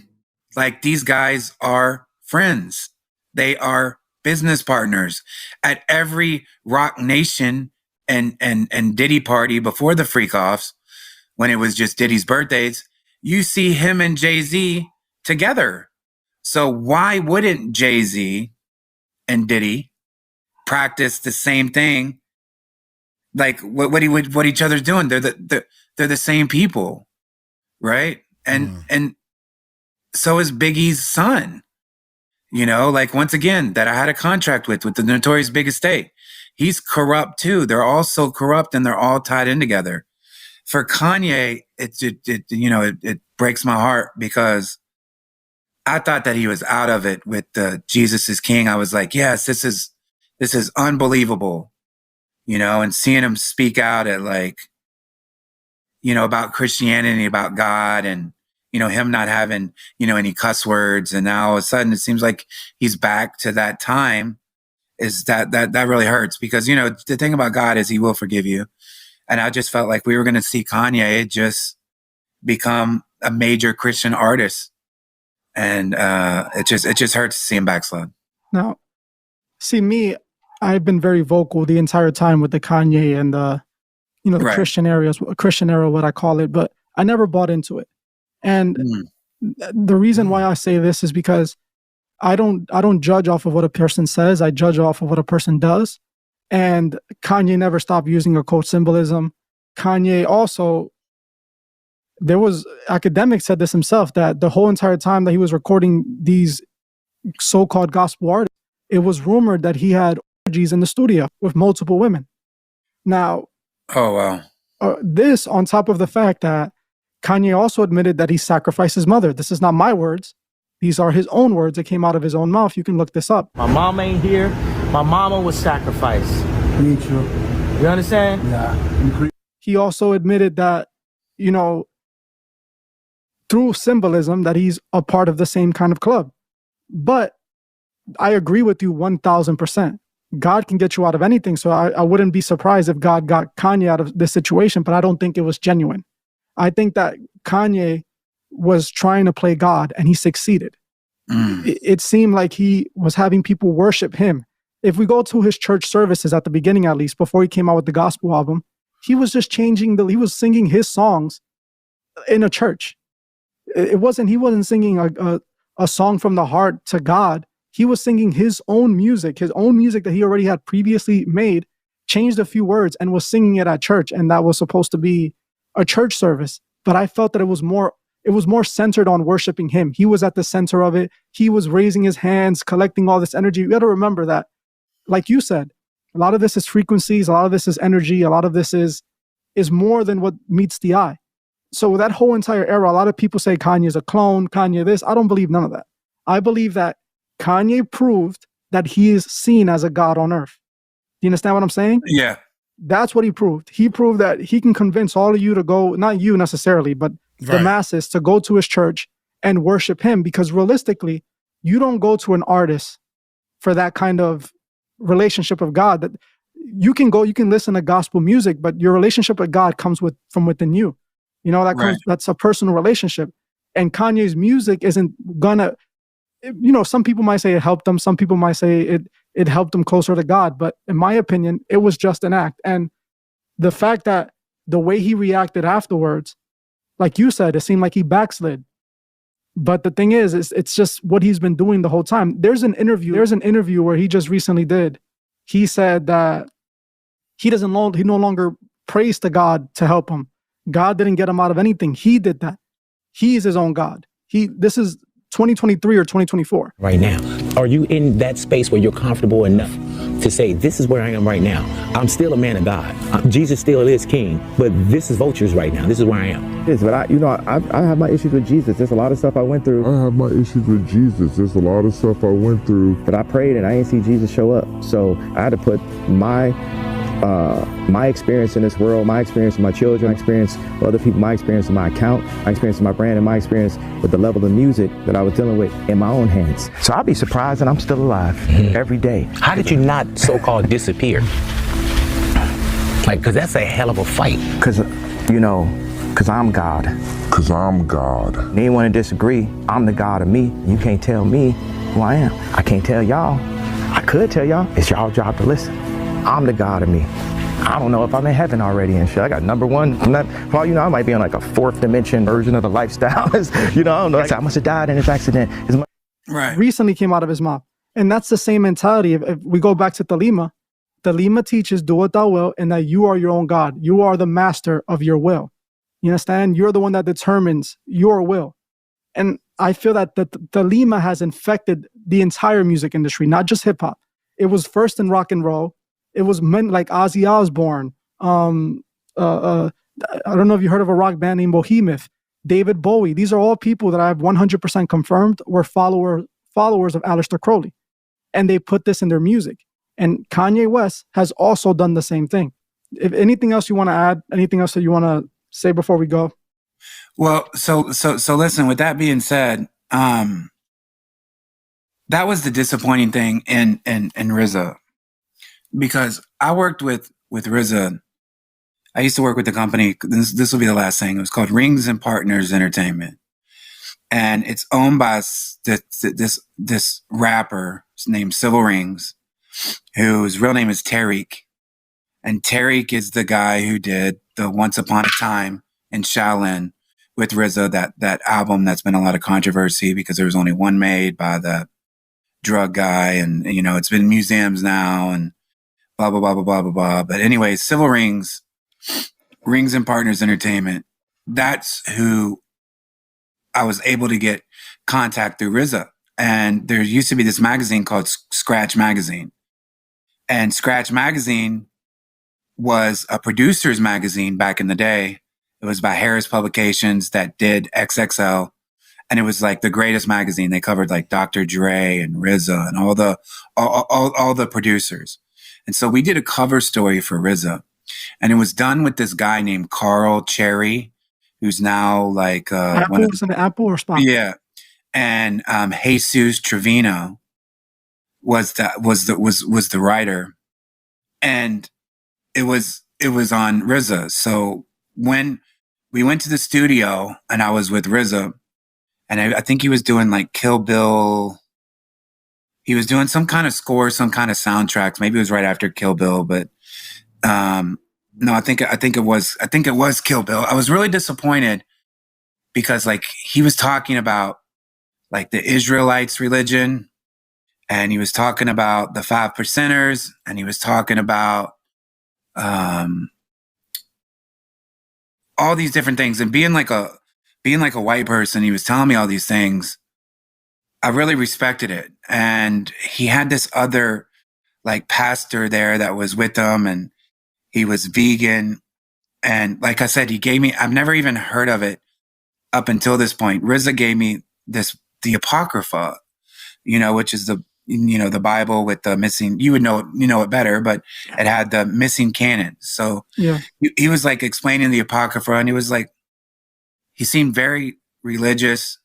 Like, these guys are friends. They are business partners. At every Rock Nation and Diddy party before the freak-offs, when it was just Diddy's birthdays, you see him and Jay-Z together. So why wouldn't Jay-Z and Diddy practice the same thing? Like what each other's doing? They're the same people, right? And so is Biggie's son. You know, like, once again, that I had a contract with the Notorious Big Estate. He's corrupt too. They're all so corrupt, and they're all tied in together. For Kanye, it breaks my heart, because I thought that he was out of it with the Jesus is King. I was like, yes, this is unbelievable, you know, and seeing him speak out at, like, you know, about Christianity, about God, and, you know, him not having, you know, any cuss words. And now all of a sudden it seems like he's back to that time. Is that really hurts, because, you know, the thing about God is he will forgive you. And I just felt like we were going to see Kanye just become a major Christian artist. And it just hurts to see him backslide. Now, see, me, I've been very vocal the entire time with the Kanye and the right. Christian era, what I call it, but I never bought into it. And the reason why I say this is because I don't judge off of what a person says. I judge off of what a person does. And Kanye never stopped using occult symbolism. Kanye also, there was, academics said this himself, that the whole entire time that he was recording these so-called gospel artists, it was rumored that he had orgies in the studio with multiple women. Now, oh wow, this on top of the fact that Kanye also admitted that he sacrificed his mother. This is not my words. These are his own words. It came out of his own mouth. You can look this up. My mom ain't here. My mama was sacrificed. Me too. You understand? Yeah. He also admitted that, you know, through symbolism, that he's a part of the same kind of club. But I agree with you 1000%. God can get you out of anything. So I wouldn't be surprised if God got Kanye out of this situation, but I don't think it was genuine. I think that Kanye was trying to play God and he succeeded. It seemed like he was having people worship him. If we go to his church services at the beginning, at least before he came out with the gospel album, he was just he was singing his songs in a church. He wasn't singing a song from the heart to God. He was singing his own music that he already had previously made, changed a few words and was singing it at church. And that was supposed to be a church service. But I felt that it was more centered on worshiping him. He was at the center of it. He was raising his hands, collecting all this energy. You got to remember that, like you said, a lot of this is frequencies. A lot of this is energy. A lot of this is more than what meets the eye. So that whole entire era, a lot of people say Kanye's a clone, Kanye this. I don't believe none of that. I believe that Kanye proved that he is seen as a god on earth. Do you understand what I'm saying? Yeah. That's what he proved. He proved that he can convince all of you to go, not you necessarily, but the masses to go to his church and worship him. Because realistically, you don't go to an artist for that kind of relationship of God. That you can listen to gospel music, but your relationship with God comes from within you. You know, that's a personal relationship. And Kanye's music isn't gonna, you know, some people might say it helped them. Some people might say it helped them closer to God. But in my opinion, it was just an act. And the fact that the way he reacted afterwards, like you said, it seemed like he backslid. But the thing is it's just what he's been doing the whole time. There's an interview where he just recently did. He said that he no longer prays to God to help him. God didn't get him out of anything. He did that. He is his own God. This is 2023 or 2024. Right now, are you in that space where you're comfortable enough to say, this is where I am right now? I'm still a man of God. Jesus still is king, but this is vultures right now. This is where I am. Yes, but I have my issues with Jesus. There's a lot of stuff I went through. I have my issues with Jesus. There's a lot of stuff I went through. But I prayed and I didn't see Jesus show up. So I had to put my experience in this world, my experience with my children, my experience with other people, my experience with my account, my experience with my brand, and my experience with the level of music that I was dealing with in my own hands. So I'll be surprised that I'm still alive every day. How did you not so-called disappear? Because that's a hell of a fight. Because I'm God. Because I'm God. Anyone to disagree, I'm the God of me. You can't tell me who I am. I can't tell y'all. I could tell y'all. It's y'all job to listen. I'm the God of me. I don't know if I'm in heaven already and shit. I got number one. For all you know, I might be on like a fourth dimension version of the lifestyle. I don't know. I must have died in this accident. Right. Recently came out of his mouth. And that's the same mentality. If we go back to Thelema teaches, do what thou wilt, and that you are your own God. You are the master of your will. You understand? You're the one that determines your will. And I feel that Thelema has infected the entire music industry, not just hip hop. It was first in rock and roll. It was men like Ozzy Osbourne. I don't know if you heard of a rock band named Behemoth, David Bowie. These are all people that I have 100% confirmed were followers of Aleister Crowley. And they put this in their music. And Kanye West has also done the same thing. If anything else you want to add, anything else that you want to say before we go? Well, so listen, with that being said, that was the disappointing thing in RZA. Because I worked with RZA. I used to work with the company. This will be the last thing. It was called Rings and Partners Entertainment. And it's owned by this rapper named Civil Rings, whose real name is Tariq. And Tariq is the guy who did the Once Upon a Time in Shaolin with RZA, that album that's been a lot of controversy because there was only one made by the drug guy. And, it's been in museums now and blah, blah, blah, blah, blah, blah, blah. But anyway, Civil Rings and Partners Entertainment, that's who I was able to get contact through RZA. And there used to be this magazine called Scratch Magazine. And Scratch Magazine was a producer's magazine back in the day. It was by Harris Publications that did XXL. and it was like the greatest magazine. They covered like Dr. Dre and RZA and all the producers. And so we did a cover story for RZA, and it was done with this guy named Carl Cherry, who's now like Apple, is it Apple or Spotify? Yeah. And Jesus Trevino was the writer, and it was on RZA. So when we went to the studio and I was with RZA, and I think he was doing like Kill Bill. He was doing some kind of score, some kind of soundtracks. Maybe it was right after Kill Bill, but no, I think it was Kill Bill. I was really disappointed because like he was talking about like the Israelites religion, and he was talking about the 5 percenters, and he was talking about all these different things. And being like a white person, he was telling me all these things. I really respected it. And he had this other like pastor there that was with him, and he was vegan. And like I said, he gave me, I've never even heard of it up until this point. RZA gave me the Apocrypha, which is the Bible with the missing, you would know it better, but it had the missing canon. So yeah, he was like explaining the Apocrypha, and he was like, he seemed very religious,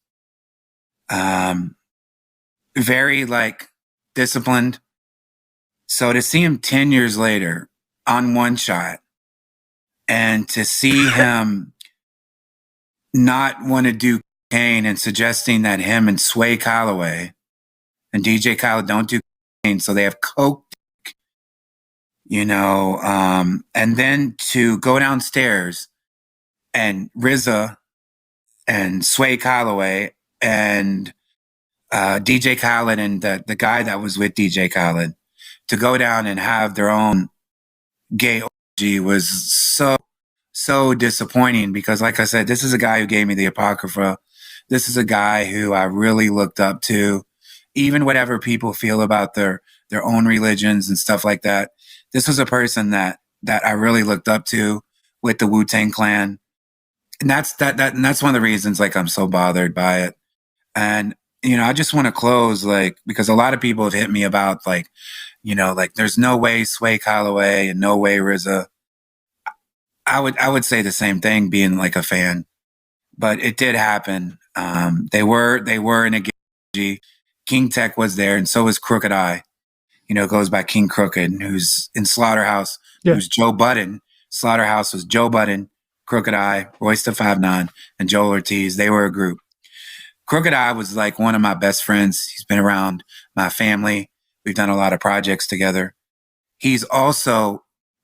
very like disciplined. So to see him 10 years later on One Shot, and to see him not want to do cocaine and suggesting that him and Sway Calloway and DJ Khaled don't do cocaine, so they have coke, and then to go downstairs and RZA and Sway Calloway and DJ Khaled and the guy that was with DJ Khaled to go down and have their own gay orgy was so disappointing, because like I said, this is a guy who gave me the Apocrypha. This is a guy who I really looked up to, even whatever people feel about their own religions and stuff like that. This was a person that I really looked up to with the Wu-Tang Clan. And that's one of the reasons like I'm so bothered by it. And I just want to close, like, because a lot of people have hit me about like, like there's no way Sway Calloway and no way RZA. I would say the same thing, being like a fan, but it did happen. They were in a gay. King Tech was there, and so was Crooked Eye. Goes by King Crooked, who's in Slaughterhouse, who's Joe Budden. Slaughterhouse was Joe Budden, Crooked Eye, Royce da 5'9", and Joel Ortiz. They were a group. Crooked Eye was like one of my best friends. He's been around my family. We've done a lot of projects together. He's also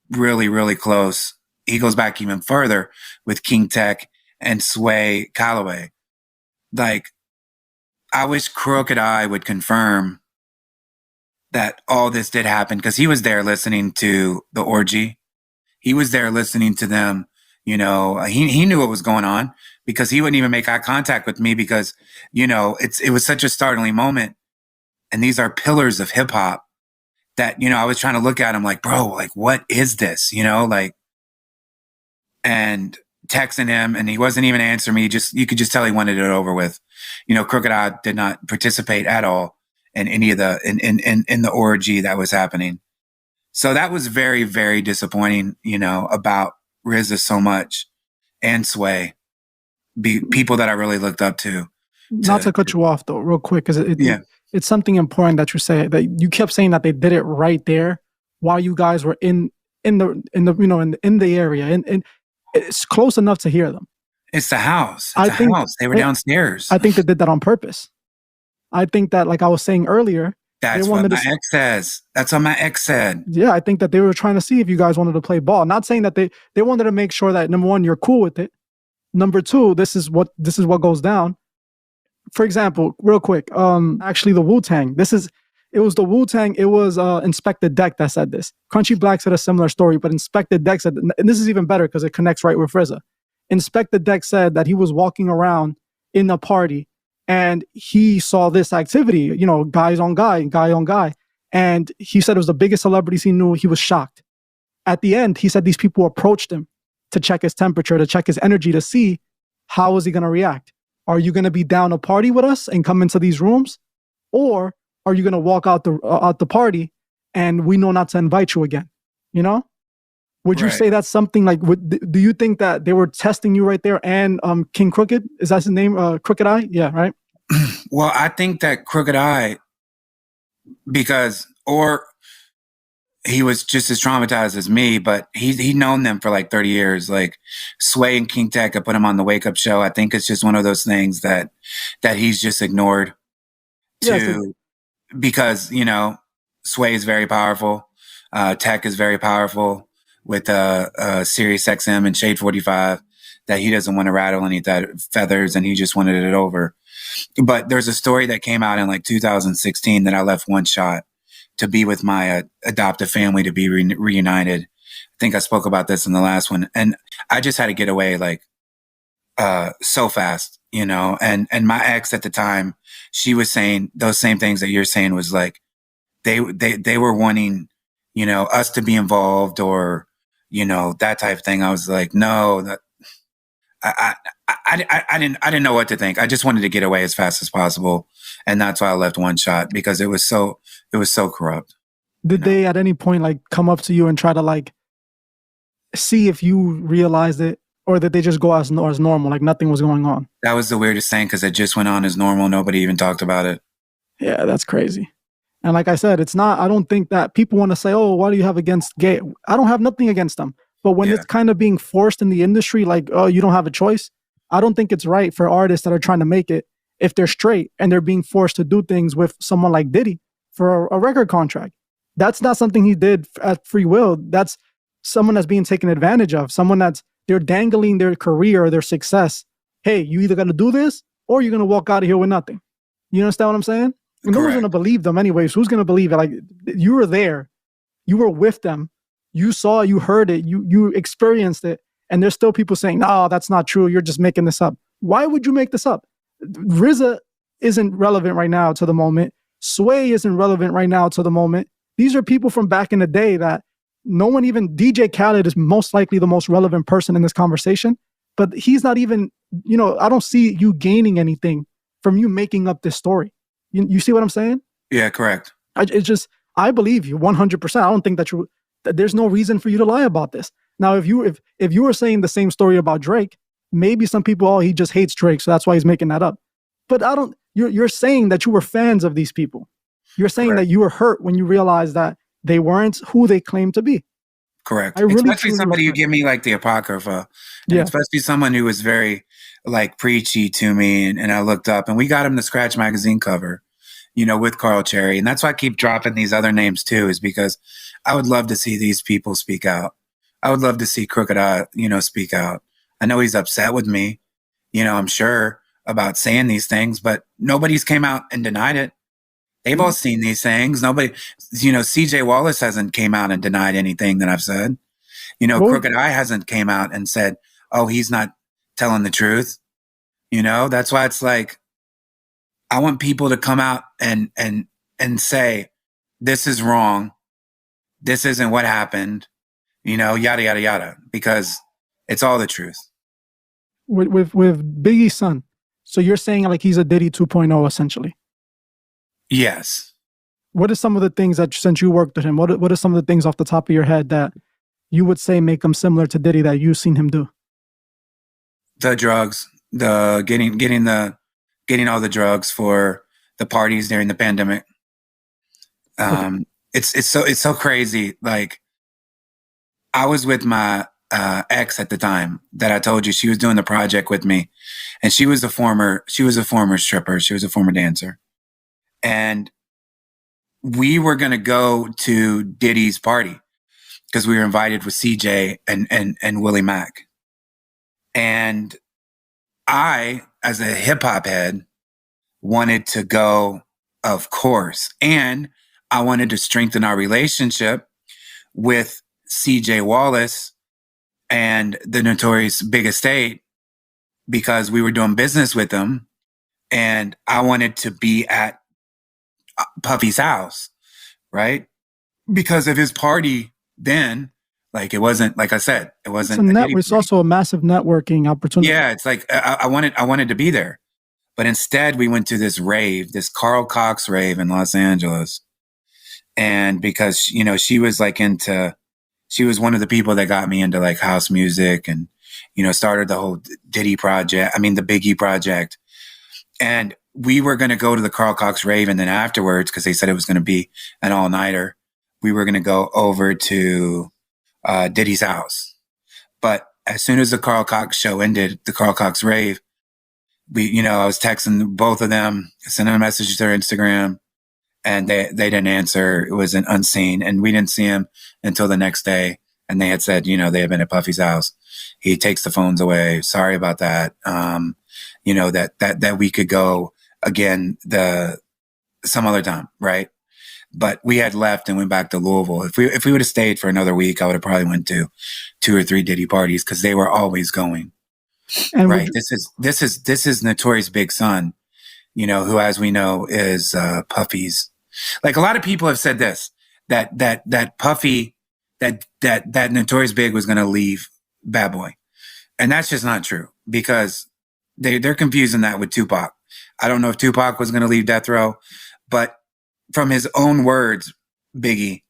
really, really close. He goes back even further with King Tech and Sway Calloway. Like, I wish Crooked Eye would confirm that all this did happen, because he was there listening to the orgy. He was there listening to them. He knew what was going on, because he wouldn't even make eye contact with me, because, it was such a startling moment. And these are pillars of hip hop that, I was trying to look at him like, bro, like, what is this? And texting him, and he wasn't even answering me. You could just tell he wanted it over with. Crooked Eye did not participate at all in any of in the orgy that was happening. So that was very, very disappointing, about RZA so much, and Sway, people that I really looked up to. Not to cut you off though, real quick, because it's something important that you say, that you kept saying that they did it right there while you guys were in the area, and it's close enough to hear them. It's the house. It's the house. They were downstairs. I think they did that on purpose. I think that, like I was saying earlier, that's what my ex says. That's what my ex said. Yeah, I think that they were trying to see if you guys wanted to play ball. Not saying that they wanted to make sure that, number one, you're cool with it. Number two, this is what goes down. For example, real quick, actually the Wu-Tang. It was the Wu-Tang. It was Inspector Deck that said this. Crunchy Black said a similar story, but Inspector Deck said, and this is even better because it connects right with RZA. Inspector Deck said that he was walking around in a party and he saw this activity, guys on guy, guy on guy. And he said it was the biggest celebrities he knew. He was shocked. At the end, he said these people approached him to check his temperature, to check his energy, to see how was he going to react. Are you going to be down to party with us and come into these rooms? Or are you going to walk out the party and we know not to invite you again? You know? Would you Right. say that's something like, do you think that they were testing you right there? And King Crooked, is that his name? Crooked Eye? Yeah, right? Well, I think that Crooked Eye, or he was just as traumatized as me, but he'd known them for like 30 years. Like Sway and King Tech, I put him on the Wake Up Show. I think it's just one of those things that he's just ignored because, Sway is very powerful. Tech is very powerful with Sirius XM and Shade 45, that he doesn't want to rattle any feathers, and he just wanted it over. But there's a story that came out in like 2016 that I left one shot to be with my adoptive family, to be reunited. I think I spoke about this in the last one, and I just had to get away like so fast, and my ex at the time, she was saying those same things that you're saying, was like they were wanting, us to be involved, or that type of thing. I was like, no, that I didn't know what to think. I just wanted to get away as fast as possible, and that's why I left one shot, because it was so corrupt. Did they at any point like come up to you and try to like see if you realized it, or did they just go as normal, like nothing was going on? That was the weirdest thing, because it just went on as normal. Nobody even talked about it. Yeah, that's crazy. And like I said, it's not, I don't think that people want to say, oh, what do you have against gay? I don't have nothing against them. But when it's kind of being forced in the industry, like, oh, you don't have a choice, I don't think it's right for artists that are trying to make it, if they're straight and they're being forced to do things with someone like Diddy for a record contract. That's not something he did at free will. That's someone that's being taken advantage of, someone they're dangling their career or their success. Hey, you either got to do this or you're going to walk out of here with nothing. You understand what I'm saying? And no one's going to believe them anyways. Who's going to believe it? Like, you were there. You were with them. You saw, you heard it, you experienced it. And there's still people saying, no, that's not true. You're just making this up. Why would you make this up? RZA isn't relevant right now to the moment. Sway isn't relevant right now to the moment. These are people from back in the day that no one, even DJ Khaled is most likely the most relevant person in this conversation. But he's not even, I don't see you gaining anything from you making up this story. You see what I'm saying? Yeah, correct. I believe you 100%. I don't think that there's no reason for you to lie about this. Now, if you were saying the same story about Drake, maybe some people, oh, he just hates Drake, so that's why he's making that up. But you're saying that you were fans of these people. You're saying that you were hurt when you realized that they weren't who they claimed to be. Correct. Especially somebody who gave me like the Apocrypha. And especially someone who was very like preachy to me. And I looked up, and we got him the Scratch magazine cover, with Carl Cherry. And that's why I keep dropping these other names too, is because I would love to see these people speak out. I would love to see Crooked Eye, speak out. I know he's upset with me, I'm sure, about saying these things, but nobody's came out and denied it. They've all seen these things. Nobody, CJ Wallace hasn't came out and denied anything that I've said. Crooked Eye hasn't came out and said, oh, he's not telling the truth. That's why it's like, I want people to come out and say, this is wrong. This isn't what happened, yada, yada, yada, because it's all the truth. With Biggie's son. So you're saying like he's a Diddy 2.0 essentially? Yes. What are some of the things that, since you worked with him, what are some of the things off the top of your head that you would say make him similar to Diddy that you've seen him do? The drugs, the getting all the drugs for the parties during the pandemic. It's so crazy. Like, I was with my ex at the time that I told you, she was doing the project with me, and she was a former stripper. She was a former dancer. And we were going to go to Diddy's party because we were invited with CJ and Willie Mack. And I, as a hip hop head, wanted to go, of course. And I wanted to strengthen our relationship with CJ Wallace and the Notorious Big Estate, because we were doing business with them. And I wanted to be at Puffy's house, right? Because of his party then. Like, it wasn't, like I said, it wasn't. It's also a massive networking opportunity. Yeah, it's like I wanted to be there. But instead, we went to this rave, this Carl Cox rave in Los Angeles. And because, you know, she was one of the people that got me into like house music and, you know, started the whole Diddy project. I mean, the Biggie project. And we were going to go to the Carl Cox rave. And then afterwards, because they said it was going to be an all-nighter, we were going to go over to Diddy's house. But as soon as the Carl Cox show ended, the Carl Cox rave, I was texting both of them, sending a message to their Instagram, and they didn't answer. It was an unseen, and we didn't see him until the next day. And they had said, you know, they had been at Puffy's house. He takes the phones away. Sorry about that. You know, that we could go again some other time, right? But we had left and went back to Louisville. If we would have stayed for another week, I would have probably went to 2 or 3 Diddy parties because they were always going. And right. This is Notorious Big Son, you know, who, as we know, is Puffy's. Like, a lot of people have said this, that Puffy, that Notorious Big was going to leave Bad Boy. And that's just not true, because they're confusing that with Tupac. I don't know if Tupac was going to leave Death Row, but from his own words, Biggie,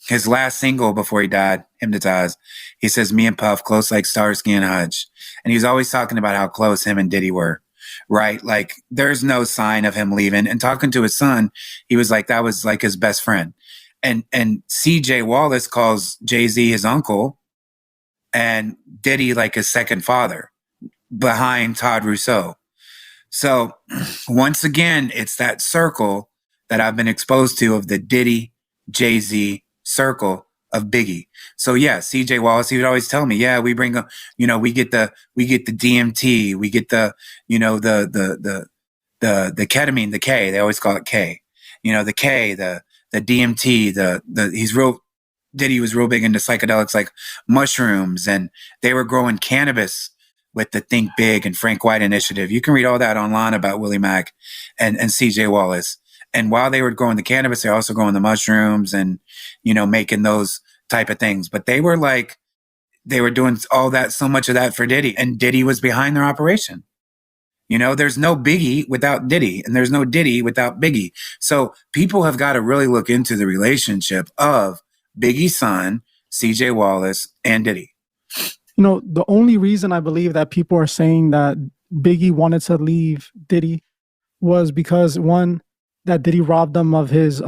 his last single before he died, Hypnotized, he says, me and Puff close like Starsky and Hutch. And he was always talking about how close him and Diddy were, right? Like, there's no sign of him leaving. And talking to his son, he was like, that was like his best friend. And CJ Wallace calls Jay-Z his uncle and Diddy like his second father behind Todd Rousseau. So once again, it's that circle that I've been exposed to of the Diddy, Jay-Z circle of Biggie. So yeah, CJ Wallace, he would always tell me, yeah, we bring up, you know, we get the DMT, we get the, you know, the ketamine, the K, they always call it K, you know, the K, the DMT, Diddy was real big into psychedelics like mushrooms, and they were growing cannabis with the Think Big and Frank White initiative. You can read all that online about Willie Mack and CJ Wallace. And while they were growing the cannabis, they're also growing the mushrooms and, you know, making those type of things. But they were doing all that, so much of that for Diddy, and Diddy was behind their operation. You know, there's no Biggie without Diddy, and there's no Diddy without Biggie. So people have got to really look into the relationship of Biggie's son, CJ Wallace, and Diddy. You know, the only reason I believe that people are saying that Biggie wanted to leave Diddy was because, one, that Diddy robbed them of his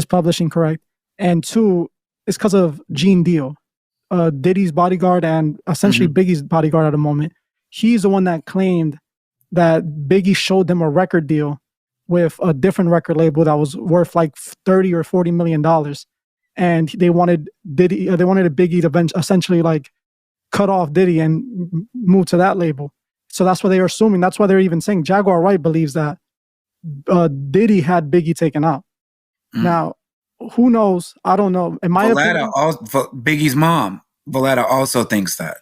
publishing, correct? And two, it's because of Gene Deal, Diddy's bodyguard and essentially Biggie's bodyguard at the moment. He's the one that claimed that Biggie showed them a record deal with a different record label that was worth like $30 or $40 million. And they wanted Biggie to essentially like cut off Diddy and move to that label. So that's what they are assuming. That's why they're even saying Jaguar Wright believes that Diddy had Biggie taken out. Now, who knows? I don't know. In my opinion, Biggie's mom, Valletta, also thinks that.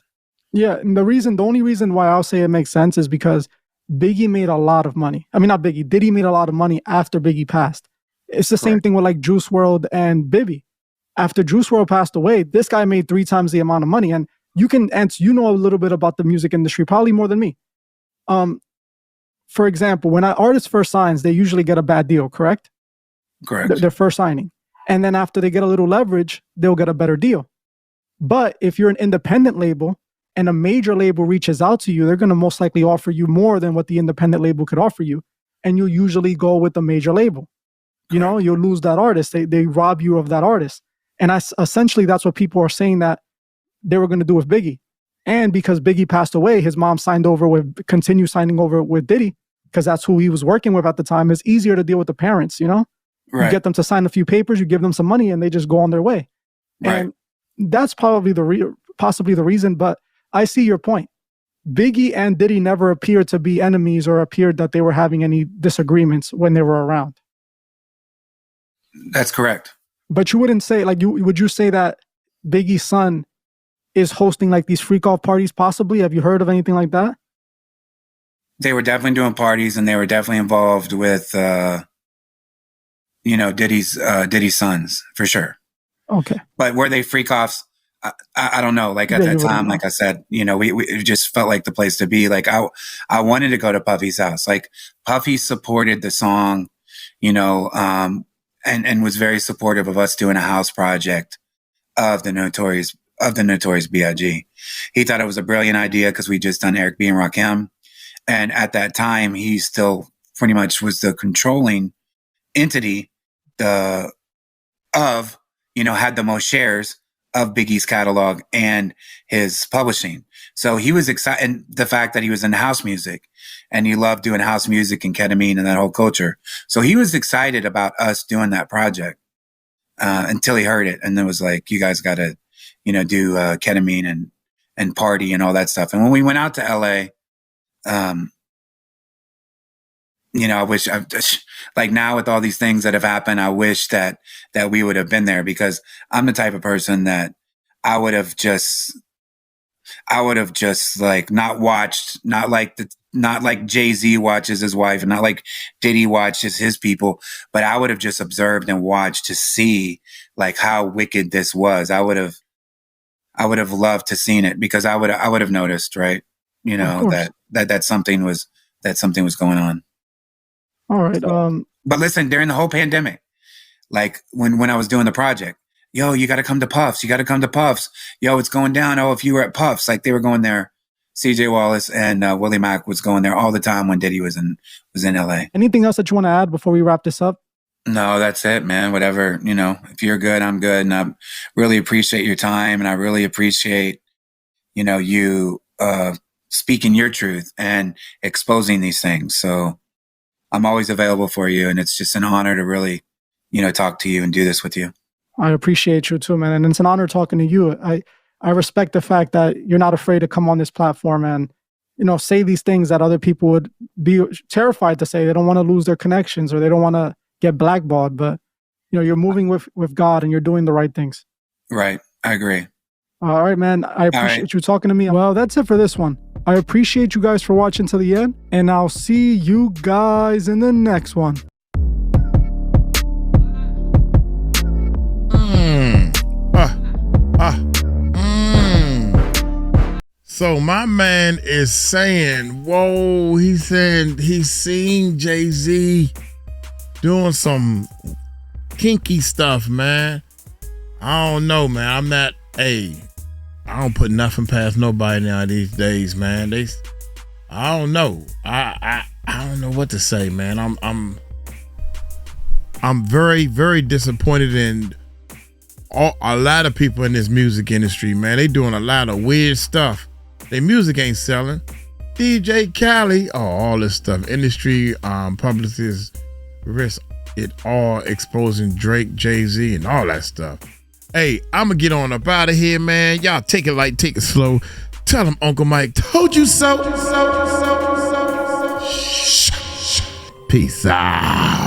Yeah, and the only reason why I'll say it makes sense is because Biggie made a lot of money. I mean, not Biggie. Diddy made a lot of money after Biggie passed. It's the same thing with like Juice WRLD and Bibby. After Juice WRLD passed away, this guy made 3 times the amount of money. And you know a little bit about the music industry, probably more than me. For example, when an artist first signs, they usually get a bad deal, correct? Correct. Their first signing. And then after they get a little leverage, they'll get a better deal. But if you're an independent label and a major label reaches out to you, they're going to most likely offer you more than what the independent label could offer you. And you'll usually go with the major label. You know, you'll lose that artist. They rob you of that artist. And essentially, that's what people are saying that they were going to do with Biggie. And because Biggie passed away, his mom continued signing over with Diddy, because that's who he was working with at the time. It's easier to deal with the parents, you know? Right. You get them to sign a few papers, you give them some money, and they just go on their way. Right. And that's probably possibly the reason, but I see your point. Biggie and Diddy never appeared to be enemies or appeared that they were having any disagreements when they were around. That's correct. But you wouldn't say, would you say that Biggie's son is hosting like these freak off parties possibly? Have you heard of anything like that? They were definitely doing parties, and they were definitely involved with, Diddy's sons, for sure. Okay. But were they freak offs? I don't know. Like at that time, like I said, you know, we just felt like the place to be. Like I wanted to go to Puffy's house. Like Puffy supported the song, you know, and was very supportive of us doing a house project of the Notorious B.I.G. He thought it was a brilliant idea because we just done Eric B. and Rakim. And at that time, he still pretty much was the controlling entity had the most shares of Biggie's catalog and his publishing. So he was excited, and the fact that he was in house music and he loved doing house music and ketamine and that whole culture. So he was excited about us doing that project until he heard it. And then was like, you guys got to, you know, do ketamine and party and all that stuff. And when we went out to LA, you know, I wish like now with all these things that have happened, I wish that we would have been there, because I'm the type of person that I would have just like not watched, not like Jay-Z watches his wife and not like Diddy watches his people, but I would have just observed and watched to see like how wicked this was. I would have loved to seen it, because I would have noticed, right? You know, that something was going on. All right. But listen, during the whole pandemic, like when I was doing the project, yo, you got to come to Puffs. You got to come to Puffs. Yo, it's going down. Oh, if you were at Puffs, like they were going there. CJ Wallace and Willie Mack was going there all the time when Diddy was in LA. Anything else that you want to add before we wrap this up? No, that's it, man. Whatever, you know, if you're good, I'm good. And I really appreciate your time. And I really appreciate, you know, you speaking your truth and exposing these things. So I'm always available for you. And it's just an honor to really, you know, talk to you and do this with you. I appreciate you too, man. And it's an honor talking to you. I respect the fact that you're not afraid to come on this platform and, you know, say these things that other people would be terrified to say. They don't want to lose their connections or they don't want to get blackballed. But, you know, you're moving with God and you're doing the right things. Right. I agree. All right, man. I appreciate you talking to me. Well, that's it for this one. I appreciate you guys for watching to the end, and I'll see you guys in the next one. So my man is saying, whoa, he's saying he's seen Jay-Z doing some kinky stuff, man. I don't know, man. I don't put nothing past nobody now these days, man. I don't know. I don't know what to say, man. I'm very, very disappointed in a lot of people in this music industry, man. They doing a lot of weird stuff. Their music ain't selling. DJ Khaled, all this stuff. Industry publicists risk it all exposing Drake, Jay-Z, and all that stuff. Hey, I'm going to get on up out of here, man. Y'all take it light, take it slow. Tell them Uncle Mike told you so. Peace out.